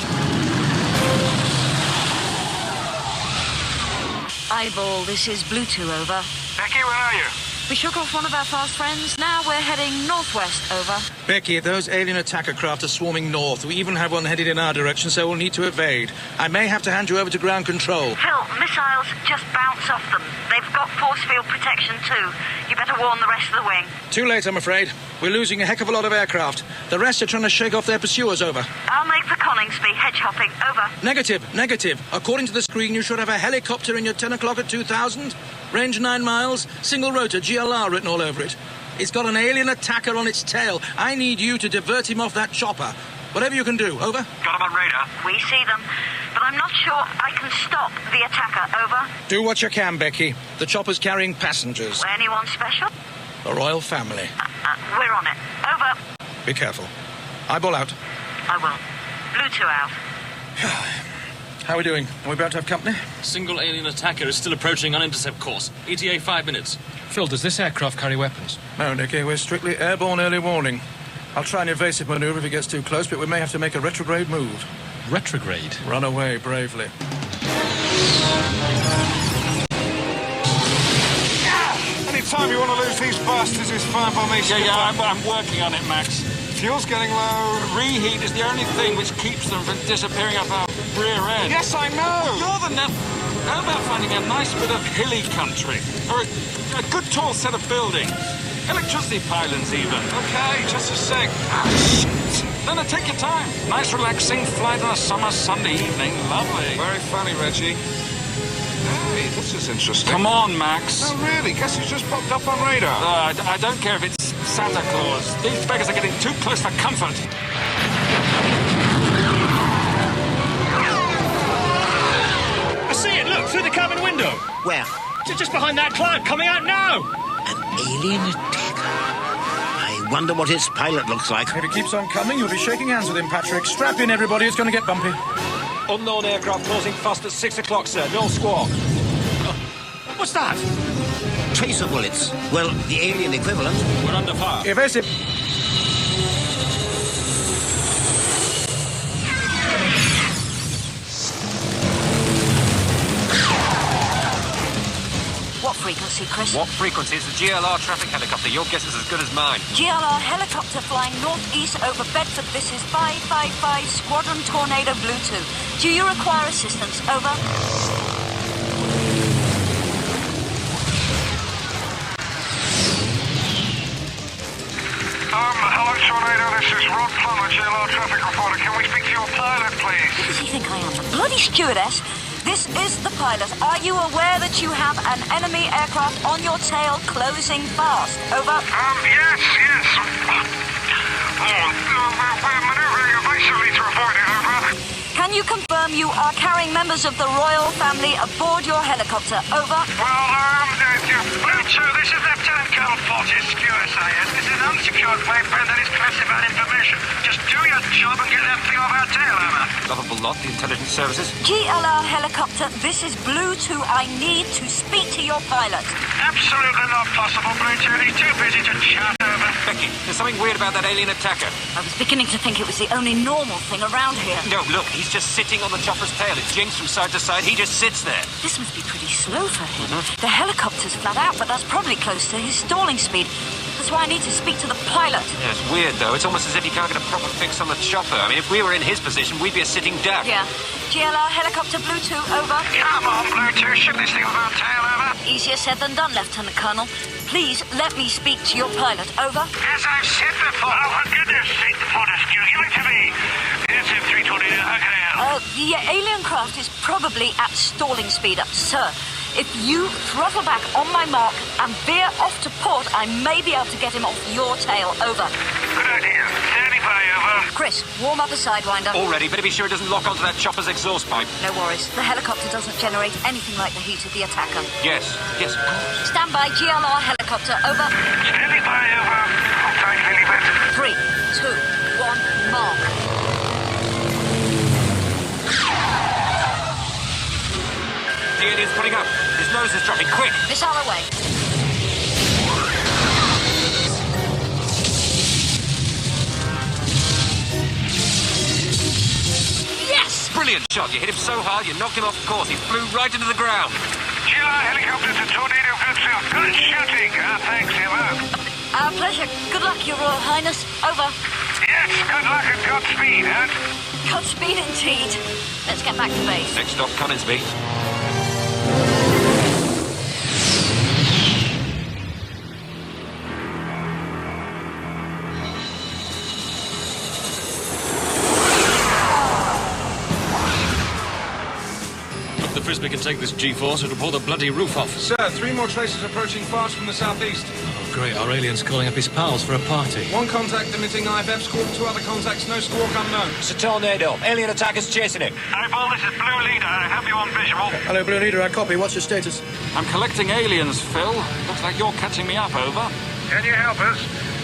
Eyeball, this is Blue 2, over. Becky, where are you? We shook off one of our fast friends. Now we're heading northwest, over. Becky, those alien attacker craft are swarming north. We even have one headed in our direction, so we'll need to evade. I may have to hand you over to ground control. Phil, missiles just bounce off them. They've got force field protection too. You better warn the rest of the wing. Too late, I'm afraid. We're losing a heck of a lot of aircraft. The rest are trying to shake off their pursuers, over. I'll make for Coningsby, hedge hopping, over. Negative. According to the screen, you should have a helicopter in your 10 o'clock at 2000. Range 9 miles, single rotor, GLR written all over it. It's got an alien attacker on its tail. I need you to divert him off that chopper. Whatever you can do, over. Got him on radar. We see them, but I'm not sure I can stop the attacker, over. Do what you can, Becky. The chopper's carrying passengers. Anyone special? The royal family. We're on it. Over. Be careful. Eyeball out. I will. Blue 2 out. How are we doing? Are we about to have company? Single alien attacker is still approaching on intercept course. ETA 5 minutes. Phil, does this aircraft carry weapons? No, Nicky. We're strictly airborne early warning. I'll try an evasive maneuver if it gets too close, but we may have to make a retrograde move. Retrograde? Run away bravely. Anytime you want to lose these bastards is fine by me. Yeah, I'm working on it, Max. Fuel's getting low. Reheat is the only thing which keeps them from disappearing up our rear end. Yes, I know. You're the nut. How about finding a nice bit of hilly country? Or a good tall set of buildings? Electricity pylons, even. Okay, just a sec. No, take your time. Nice relaxing flight on a summer Sunday evening. Lovely. Very funny, Reggie. Hey, this is interesting. Come on, Max. No, really. Guess who's just popped up on radar? I don't care if it's Santa Claus. These beggars are getting too close for comfort. I see it, look, through the cabin window. Where? Just behind that cloud, coming out now. An alien attacker. I wonder what his pilot looks like. If he keeps on coming, you'll be shaking hands with him, Patrick. Strap in, everybody. It's going to get bumpy. Unknown aircraft closing fast at 6 o'clock, sir. No squawk. What's that? Tracer bullets. Well, the alien equivalent. We're under fire. Evasive. What frequency, Chris? What frequency? It's the GLR traffic helicopter. Your guess is as good as mine. GLR helicopter flying northeast over Bedford. This is 555 Squadron Tornado Blue 2. Do you require assistance? Over. Hello, Tornado. This is Rod Plummer, GLR traffic reporter. Can we speak to your pilot, please? Who does he think I am? The bloody stewardess? This is the pilot. Are you aware that you have an enemy aircraft on your tail closing fast? Over. Yes. We're maneuvering evasively to avoid it, over. Can you confirm you are carrying members of the royal family aboard your helicopter? Over. Blue 2, this is Lieutenant Colonel Fortescue, SAS. This is an unsecured plane, and that is classified information. Just do your job and get that thing off our tail, over. Lovable lot, the intelligence services. GLR helicopter, this is Blue 2. I need to speak to your pilot. Absolutely not possible, Blue 2. He's too busy to chat, over. Becky, there's something weird about that alien attacker. I was beginning to think it was the only normal thing around here. No, look, he's just sitting on the chopper's tail. It jinks from side to side. He just sits there. This must be pretty slow for him. The helicopter's flat out, but that's probably close to his stalling speed. That's why I need to speak to the pilot. Yeah, it's weird, though. It's almost as if he can't get a proper fix on the chopper. I mean, if we were in his position, we'd be a sitting duck. Yeah. GLR helicopter Blue 2, over. Come on, Blue 2. Ship this thing off our tail, over. Easier said than done, Lieutenant Colonel. Please let me speak to your pilot. Over. As I've said before. Oh, for goodness sake, Fortescue, give it to me. It's M3 Tornado. How can I help? The alien craft is probably at stalling speed. Sir, if you throttle back on my mark and veer off to port, I may be able to get him off your tail. Over. Good idea. Standing by, over. Chris, warm up a sidewinder. Already, better be sure it doesn't lock onto that chopper's exhaust pipe. No worries. The helicopter doesn't generate anything like the heat of the attacker. Yes, of course. Stand by, GLR helicopter. Over. Standing by, over. Hold tight, Lilybet. 3, 2, 1, mark. The alien's putting up. His nose is dropping. Quick! Missile away. Yes! Brilliant shot. You hit him so hard, you knocked him off course. He flew right into the ground. GLR helicopter to Tornado Good South. Good shooting. Thanks, over. Our pleasure. Good luck, Your Royal Highness. Over. Yes, good luck and Godspeed, huh? Godspeed indeed. Let's get back to base. Next stop, Coningsby. The Frisbee can take this G-force, it'll pull the bloody roof off. Sir, 3 more tracers approaching fast from the southeast. Oh, great. Our alien's calling up his pals for a party. 1 contact emitting IFF squawk, 2 other contacts, no squawk unknown. It's a tornado. Alien attackers chasing it. Eyeball, this is Blue Leader. I have you on visual. Hello, Blue Leader. I copy. What's your status? I'm collecting aliens, Phil. Looks like you're catching me up, over. Can you help us?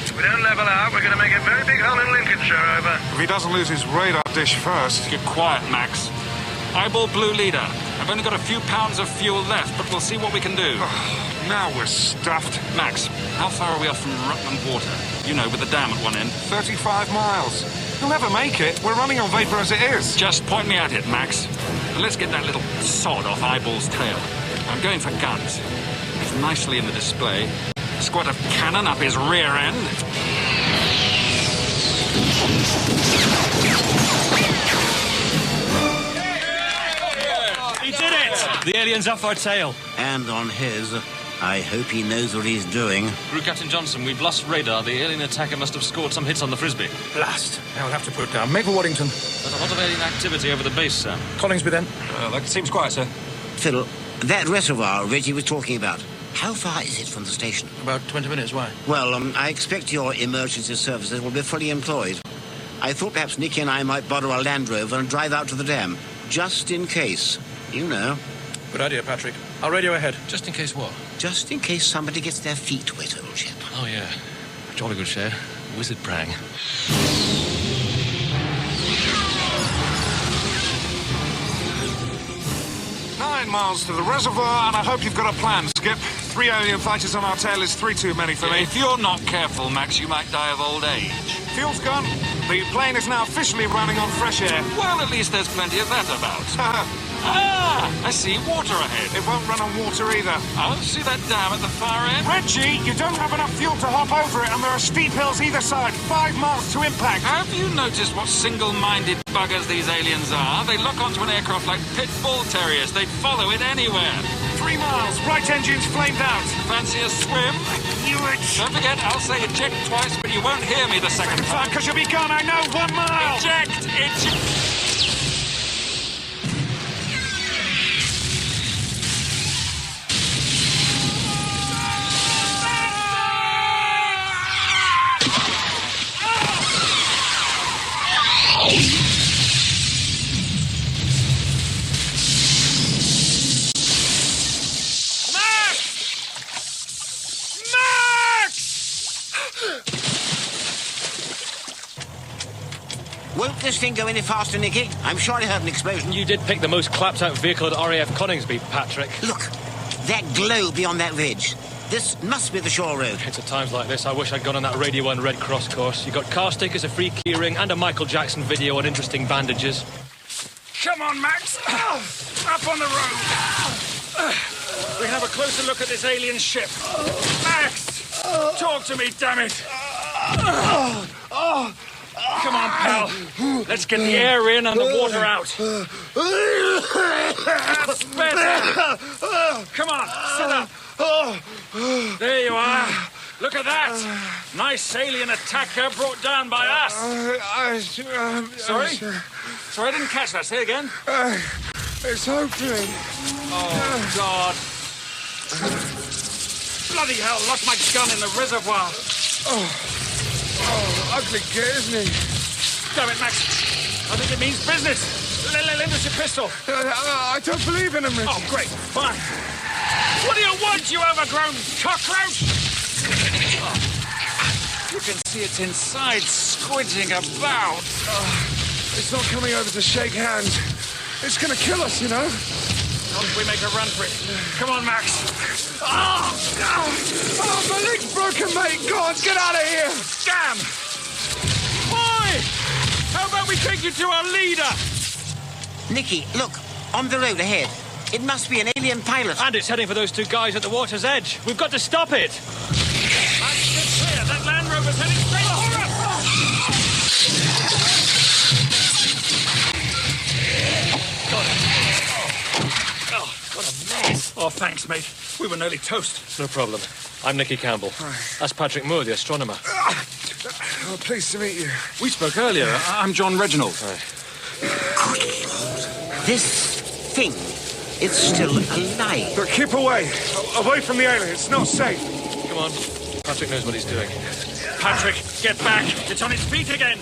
If we don't level out, we're going to make a very big hole in Lincolnshire, over. If he doesn't lose his radar dish first. Get quiet, Max. Eyeball Blue Leader. I've only got a few pounds of fuel left, but we'll see what we can do. Now we're stuffed. Max, how far are we off from Rutland Water? You know, with the dam at one end. 35 miles. We'll never make it. We're running on vapor as it is. Just point me at it, Max. And let's get that little sod off Eyeball's tail. I'm going for guns. He's nicely in the display. A squad of cannon up his rear end. He did it! The alien's off our tail. And on his. I hope he knows what he's doing. Crew Captain Johnson, we've lost radar. The alien attacker must have scored some hits on the Frisbee. Blast. Now we'll have to put it down. Make for Waddington. There's a lot of alien activity over the base, sir. Coningsby, then. That seems quiet, sir. Phil, that reservoir Reggie was talking about. How far is it from the station? About 20 minutes, why? Well, I expect your emergency services will be fully employed. I thought perhaps Nicky and I might borrow a Land Rover and drive out to the dam, just in case. You know. Good idea, Patrick. I'll radio ahead. Just in case what? Just in case somebody gets their feet wet, old chap. Oh, yeah. Jolly good share. Wizard prang. 9 miles to the reservoir, and I hope you've got a plan, Skip. 3 alien fighters on our tail is 3 too many for me. If you're not careful, Max, you might die of old age. Fuel's gone. The plane is now officially running on fresh air. Well, at least there's plenty of that about. I see water ahead. It won't run on water either. Oh, see that dam at the far end? Reggie, you don't have enough fuel to hop over it, and there are steep hills either side. 5 miles to impact. Have you noticed what single-minded buggers these aliens are? They lock onto an aircraft like pit bull terriers. They'd follow it anywhere. 3 miles. Right engine's flamed out. Fancy a swim? Knew it. Don't forget, I'll say eject twice, but you won't hear me the second time. Because you'll be gone, I know. 1 mile. Eject! Won't this thing go any faster, Nicky? I'm sure I heard an explosion. You did pick the most clapped-out vehicle at RAF Coningsby, Patrick. Look, that glow beyond that ridge. This must be the shore road. It's at times like this I wish I'd gone on that Radio 1 Red Cross course. You got car stickers, a free keyring, and a Michael Jackson video on interesting bandages. Come on, Max. Up on the road. We have a closer look at this alien ship. Max, talk to me, damn it. Come on, pal. Let's get the air in and the water out. That's better. Come on, sit up. There you are. Look at that. Nice alien attacker brought down by us. Sorry? Sorry, I didn't catch that. Say again. It's opening. Oh, God. Bloody hell, lost my gun in the reservoir. Oh, ugly kid, isn't he? Damn it, Max. I think it means business. Lend us your pistol. I don't believe in him, Richie. Oh, great. Fine. What do you want, you overgrown cockroach? You can see it's inside, squinting about. It's not coming over to shake hands. It's going to kill us, you know. Not if we make a run for it. Come on, Max. Oh, my leg's broken, mate. Go on, get out of here. Damn. Boy, how about we take you to our leader? Nicky, look, on the road ahead. It must be an alien pilot. And it's heading for those 2 guys at the water's edge. We've got to stop it. Max, get clear. That Land Rover's heading straight for us. What a mess. Oh, thanks, mate. We were nearly toast. No problem. I'm Nicky Campbell. That's Patrick Moore, the astronomer. Oh, pleased to meet you. We spoke earlier. I'm John Reginald. This thing, it's still alive. But keep away. Away from the alien. It's not safe. Come on. Patrick knows what he's doing. Patrick, get back. It's on its feet again.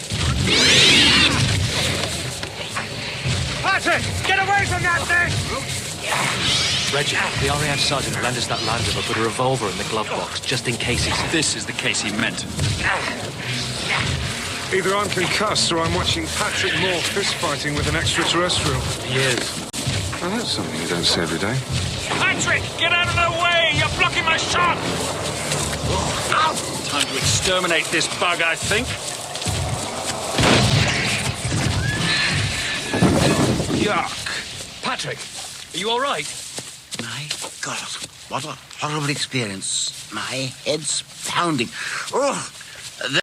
Patrick, get away from that thing! Reggie, the RAF sergeant lent us that Land Rover, put a revolver in the glove box, just in case he's... This is the case he meant. Either I'm concussed or I'm watching Patrick Moore fist-fighting with an extraterrestrial. He is. Well, that's something you don't see every day. Patrick, get out of the way! You're blocking my shot! Ow! Time to exterminate this bug, I think. Yuck. Patrick, are you all right? My God, what a horrible experience. My head's pounding. Oh,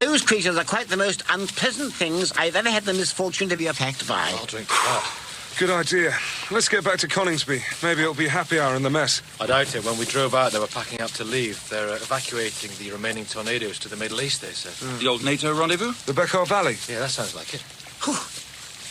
those creatures are quite the most unpleasant things I've ever had the misfortune to be attacked by. I'll drink that. Good idea. Let's get back to Coningsby. Maybe it'll be happy hour in the mess. I doubt it. When we drove out, they were packing up to leave. They're evacuating the remaining tornadoes to the Middle East, they said. The old NATO rendezvous? The Bekaa Valley? Yeah, that sounds like it. Whew.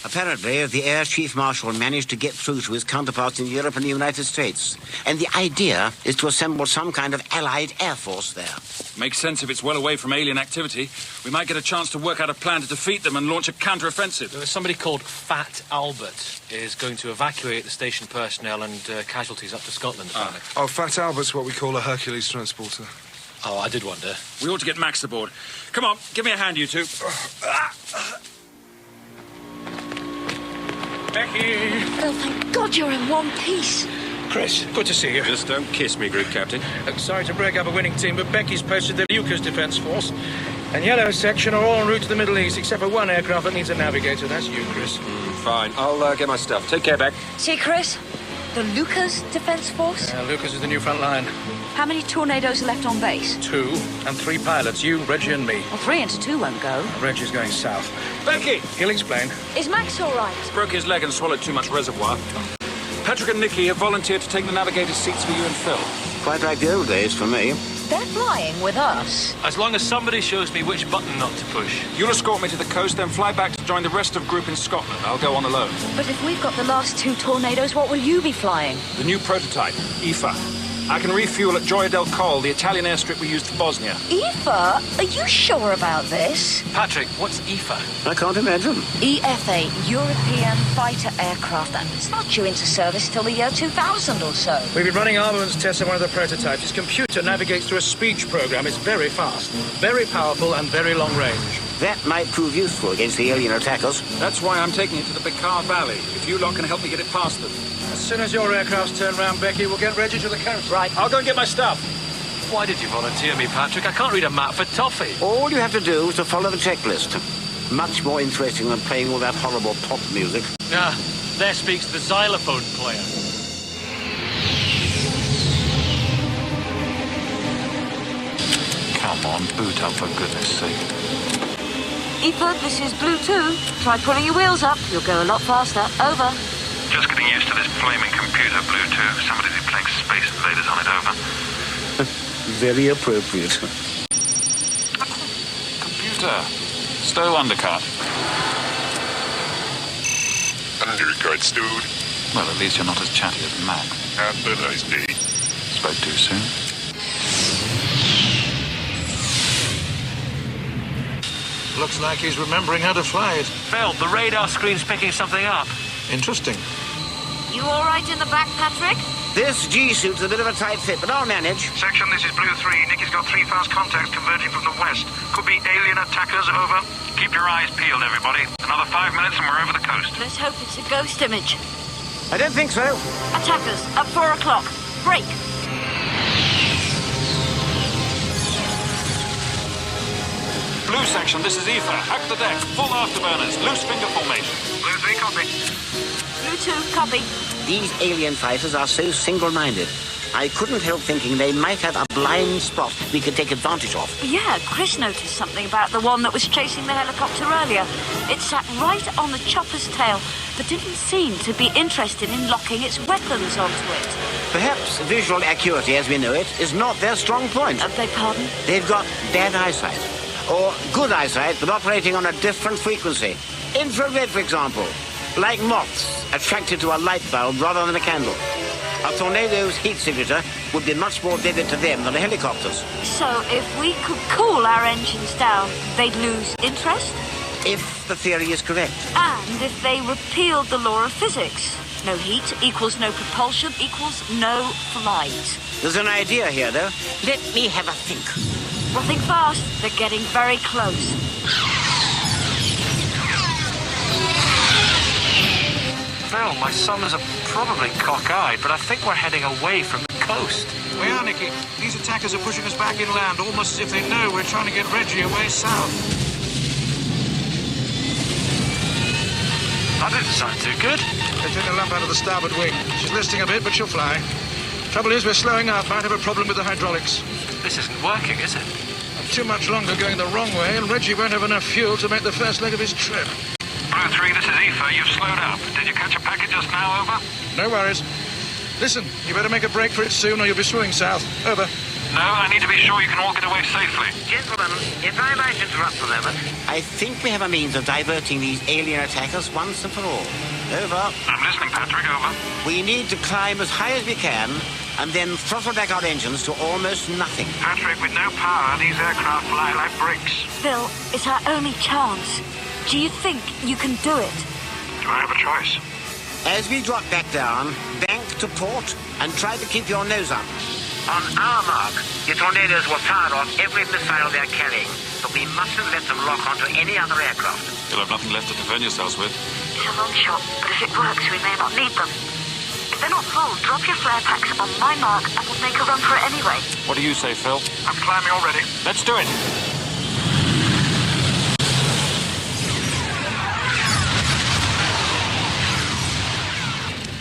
Apparently, the Air Chief Marshal managed to get through to his counterparts in Europe and the United States. And the idea is to assemble some kind of Allied Air Force there. Makes sense if it's well away from alien activity. We might get a chance to work out a plan to defeat them and launch a counter-offensive. There's somebody called Fat Albert is going to evacuate the station personnel and casualties up to Scotland, apparently. Oh, Fat Albert's what we call a Hercules transporter. Oh, I did wonder. We ought to get Max aboard. Come on, give me a hand, you two. Becky! Oh, thank God you're in one piece. Chris, good to see you. Just don't kiss me, Group Captain. Sorry to break up a winning team, but Becky's posted the Lucas Defence Force. And Yellow Section are all en route to the Middle East, except for one aircraft that needs a navigator. That's you, Chris. Fine. I'll get my stuff. Take care, Beck. See, Chris? The Lucas Defence Force? Lucas is the new front line. How many Tornadoes are left on base? 2, and 3 pilots. You, Reggie, and me. Well, 3 into 2 won't go. Reggie's going south. Becky! He'll explain. Is Max all right? Broke his leg and swallowed too much reservoir. Patrick and Nikki have volunteered to take the navigator's seats for you and Phil. Quite like the old days for me. They're flying with us. As long as somebody shows me which button not to push. You'll escort me to the coast, then fly back to join the rest of group in Scotland. I'll go on alone. But if we've got the last 2 Tornadoes, what will you be flying? The new prototype, IFA. I can refuel at Gioia del Colle, the Italian airstrip we used for Bosnia. IFA? Are you sure about this? Patrick, what's IFA? I can't imagine. EFA, European Fighter Aircraft, and it's not due into service till the year 2000 or so. We've been running armaments tests on one of the prototypes. His computer navigates through a speech program. It's very fast, very powerful, and very long range. That might prove useful against the alien attackers. That's why I'm taking it to the Becar Valley. If you lot can help me get it past them. As soon as your aircraft's turned round, Becky, we'll get Reggie to the coast. Right, I'll go and get my stuff. Why did you volunteer me, Patrick? I can't read a map for toffee. All you have to do is to follow the checklist. Much more interesting than playing all that horrible pop music. Ah, there speaks the xylophone player. Come on, boot up for goodness sake. IFA, this is Blue 2. Try pulling your wheels up. You'll go a lot faster. Over. Just getting used to this flaming computer, Blue 2. Somebody's been playing Space Invaders on it, over. Very appropriate. Computer. Stow undercut. Undercuts, dude. Well, at least you're not as chatty as Mac. Have a nice day. Spoke too soon. Looks like he's remembering how to fly it. Phil, the radar screen's picking something up. Interesting. You all right in the back, Patrick? This G-suit's a bit of a tight fit, but I'll manage. Section, this is Blue 3. Nicky's got 3 fast contacts converging from the west. Could be alien attackers, over. Keep your eyes peeled, everybody. Another 5 minutes and we're over the coast. Let's hope it's a ghost image. I don't think so. Attackers, at 4 o'clock. Break. Blue section, this is IFA. Hack the deck. Full afterburners. Loose finger formation. Blue 3, copy. Blue 2, copy. These alien fighters are so single-minded. I couldn't help thinking they might have a blind spot we could take advantage of. Yeah, Chris noticed something about the one that was chasing the helicopter earlier. It sat right on the chopper's tail, but didn't seem to be interested in locking its weapons onto it. Perhaps visual acuity, as we know it, is not their strong point. Beg pardon? They've got bad eyesight. Or good eyesight, but operating on a different frequency. Infrared, for example. Like moths, attracted to a light bulb rather than a candle. A tornado's heat signature would be much more vivid to them than a helicopter's. So if we could cool our engines down, they'd lose interest? If the theory is correct. And if they repealed the law of physics. No heat equals no propulsion equals no flight. There's an idea here, though. Let me have a think. Well, think fast. They're getting very close. Phil, my sons are probably cockeyed, but I think we're heading away from the coast. We are, Nicky. These attackers are pushing us back inland, almost as if they know we're trying to get Reggie away south. That didn't sound too good. They took a lump out of the starboard wing. She's listing a bit, but she'll fly. Trouble is, we're slowing up. Might have a problem with the hydraulics. This isn't working, is it? Too much longer going the wrong way, and Reggie won't have enough fuel to make the first leg of his trip. Blue 3, this is IFA. You've slowed up. Did you catch a packet just now, over? No worries. Listen, you better make a break for it soon or you'll be swimming south. Over. No, I need to be sure you can all get away safely. Gentlemen, if I might interrupt for a moment. I think we have a means of diverting these alien attackers once and for all. Over. I'm listening, Patrick, over. We need to climb as high as we can and then throttle back our engines to almost nothing. Patrick, with no power, these aircraft fly like bricks. Phil, it's our only chance. Do you think you can do it? Do I have a choice? As we drop back down, bank to port and try to keep your nose up. On our mark, the tornadoes will fire off every missile they're carrying, but we mustn't let them lock onto any other aircraft. You'll have nothing left to defend yourselves with. It's a long shot, but if it works, we may not need them. If they're not full, drop your flare packs on my mark and we'll make a run for it anyway. What do you say, Phil? I'm climbing already. Let's do it.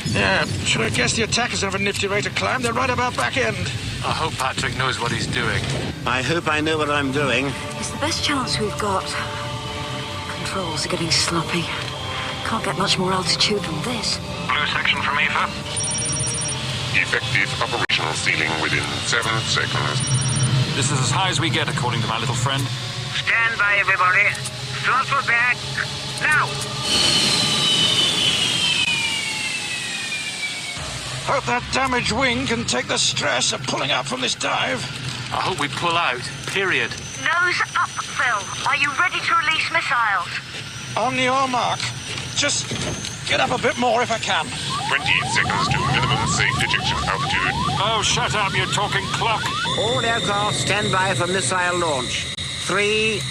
Yeah, should I guess the attackers have a nifty rate of climb? They're right about back end. I hope Patrick knows what he's doing. I hope I know what I'm doing. It's the best chance we've got. Controls are getting sloppy. Can't get much more altitude than this. Blue section from EFA. Effective operational ceiling within 7 seconds. This is as high as we get, according to my little friend. Stand by, everybody. Throttle back. Now! Hope that damaged wing can take the stress of pulling out from this dive. I hope we pull out, period. Nose up, Phil. Are you ready to release missiles? On your mark. Just get up a bit more if I can. 28 seconds to minimum safe ejection altitude. Oh, shut up, you talking clock. All aircraft stand by for missile launch. 3,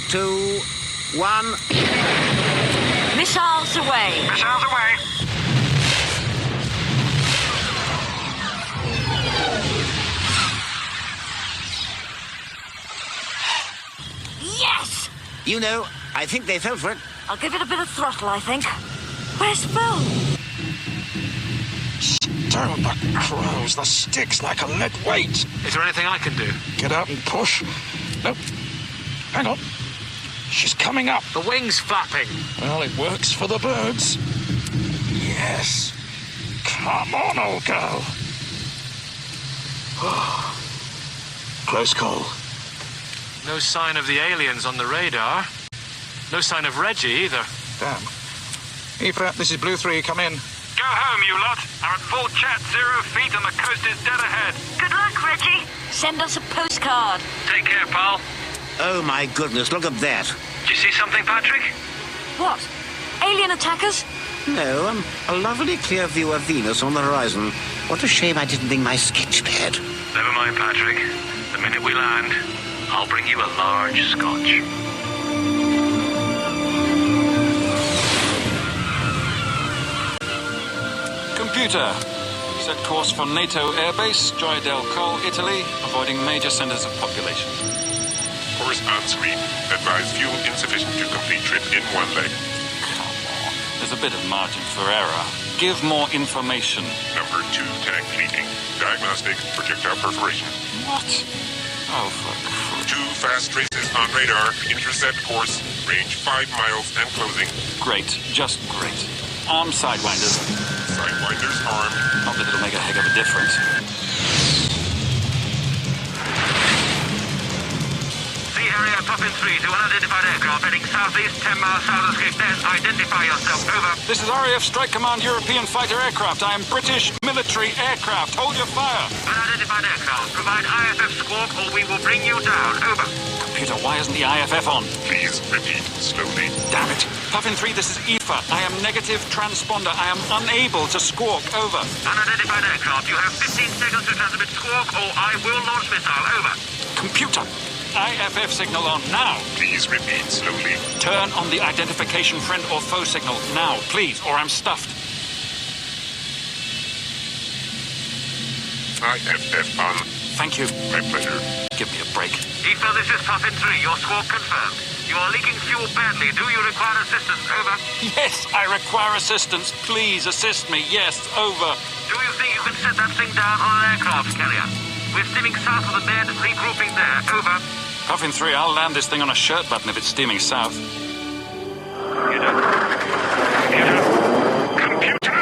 2, 1. Missiles away. Missiles away. Yes! You know, I think they fell for it. I'll give it a bit of throttle, I think. Where's Phil? Stone the crows, the stick's like a lead weight. Is there anything I can do? Get out and push. Nope. Hang on. She's coming up. The wing's flapping. Well, it works for the birds. Yes. Come on, old girl. Close call. No sign of the aliens on the radar. No sign of Reggie either. Damn. EFA, this is Blue 3, come in. Go home, you lot. I'm at full chat, 0 feet, and the coast is dead ahead. Good luck, Reggie. Send us a postcard. Take care, pal. Oh, my goodness, look at that. Did you see something, Patrick? What? Alien attackers? No, a lovely clear view of Venus on the horizon. What a shame I didn't bring my sketch pad. Never mind, Patrick. The minute we land, I'll bring you a large scotch. Computer. Set course for NATO airbase, Gioia del Colle, Italy, avoiding major centers of population. Course on screen. Advise fuel insufficient to complete trip in one leg. Come on. There's a bit of margin for error. Give more information. Number 2 tank leaking. Diagnostic projectile perforation. What? Oh, fuck. 2 fast traces on radar. Intercept course. Range 5 miles and closing. Great. Just great. Arm sidewinders. Sidewinders armed. Not that it'll make a heck of a difference. Sea area Puffin 3 to unidentified aircraft heading southeast 10 miles south of Cape Ness. Identify yourself. Over. This is RAF Strike Command European fighter aircraft. I am British military aircraft. Hold your fire. Unidentified aircraft. Provide IFF squawk or we will bring you down. Over. Computer, why isn't the IFF on? Please repeat slowly. Damn it. Puffin 3, this is EFA. I am negative transponder. I am unable to squawk. Over. Unidentified aircraft. You have 15 seconds to transmit squawk or I will launch missile. Over. Computer. IFF signal on now. Please repeat slowly. Turn on the identification friend or foe signal now, please, or I'm stuffed. IFF on. Thank you. My pleasure. Give me a break. EFA, this is Puffin 3. Your squawk confirmed. You are leaking fuel badly. Do you require assistance? Over. Yes, I require assistance. Please assist me. Yes, over. Do you think you can set that thing down on an aircraft carrier? We're steaming south of the bed, regrouping there. Over. Puffin 3, I'll land this thing on a shirt button if it's steaming south. Computer!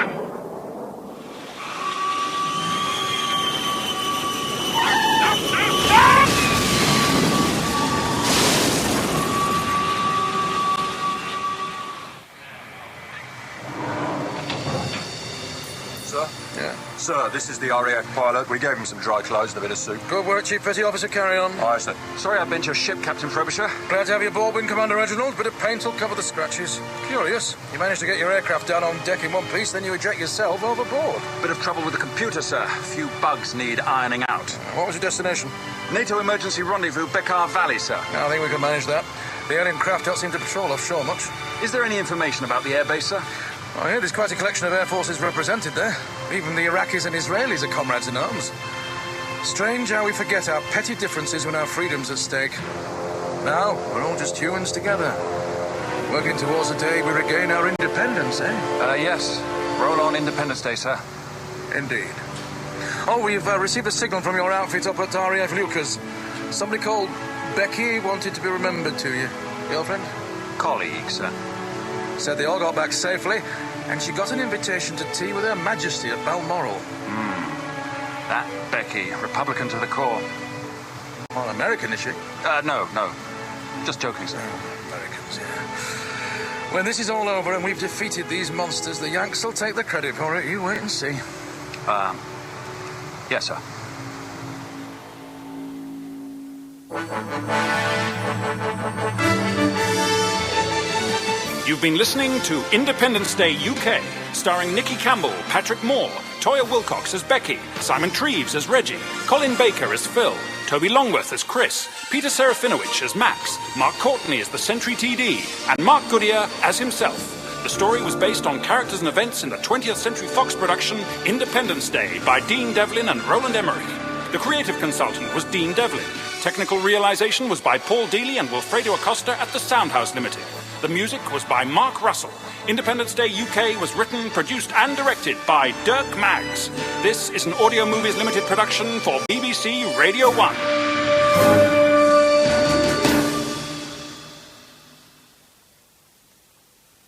Sir? Yeah? Sir, this is the RAF pilot. We gave him some dry clothes and a bit of soup. Good work, Chief Petty Officer. Carry on. Aye, sir. Sorry I bent your ship, Captain Frobisher. Glad to have you aboard, Wing Commander Reginald. Bit of paint will cover the scratches. Curious. You managed to get your aircraft down on deck in one piece, then you eject yourself overboard. Bit of trouble with the computer, sir. A few bugs need ironing out. What was your destination? NATO emergency rendezvous, Becar Valley, sir. I think we can manage that. The alien craft don't seem to patrol offshore much. Is there any information about the airbase, sir? I hear there's quite a collection of air forces represented there. Even the Iraqis and Israelis are comrades in arms. Strange how we forget our petty differences when our freedom's at stake. Now, we're all just humans together. Working towards the day we regain our independence, eh? Yes. Roll on Independence Day, sir. Indeed. Oh, we've received a signal from your outfit up at RAF Lucas. Somebody called Becky wanted to be remembered to you. Girlfriend? Colleague, sir. Said they all got back safely, and she got an invitation to tea with Her Majesty at Balmoral. That Becky, Republican to the core. Well, American, is she? No. Just joking, sir. Americans, yeah. When this is all over and we've defeated these monsters, the Yanks will take the credit for it. You wait and see. Yes, sir. You've been listening to Independence Day UK, starring Nicky Campbell, Patrick Moore, Toya Wilcox as Becky, Simon Treves as Reggie, Colin Baker as Phil, Toby Longworth as Chris, Peter Serafinowicz as Max, Mark Courtney as the Sentry TD, and Mark Goodyear as himself. The story was based on characters and events in the 20th Century Fox production Independence Day by Dean Devlin and Roland Emmerich. The creative consultant was Dean Devlin. Technical realization was by Paul Dealey and Wilfredo Acosta at the Soundhouse Limited. The music was by Mark Russell. Independence Day UK was written, produced and directed by Dirk Maggs. This is an Audio Movies Limited production for BBC Radio 1.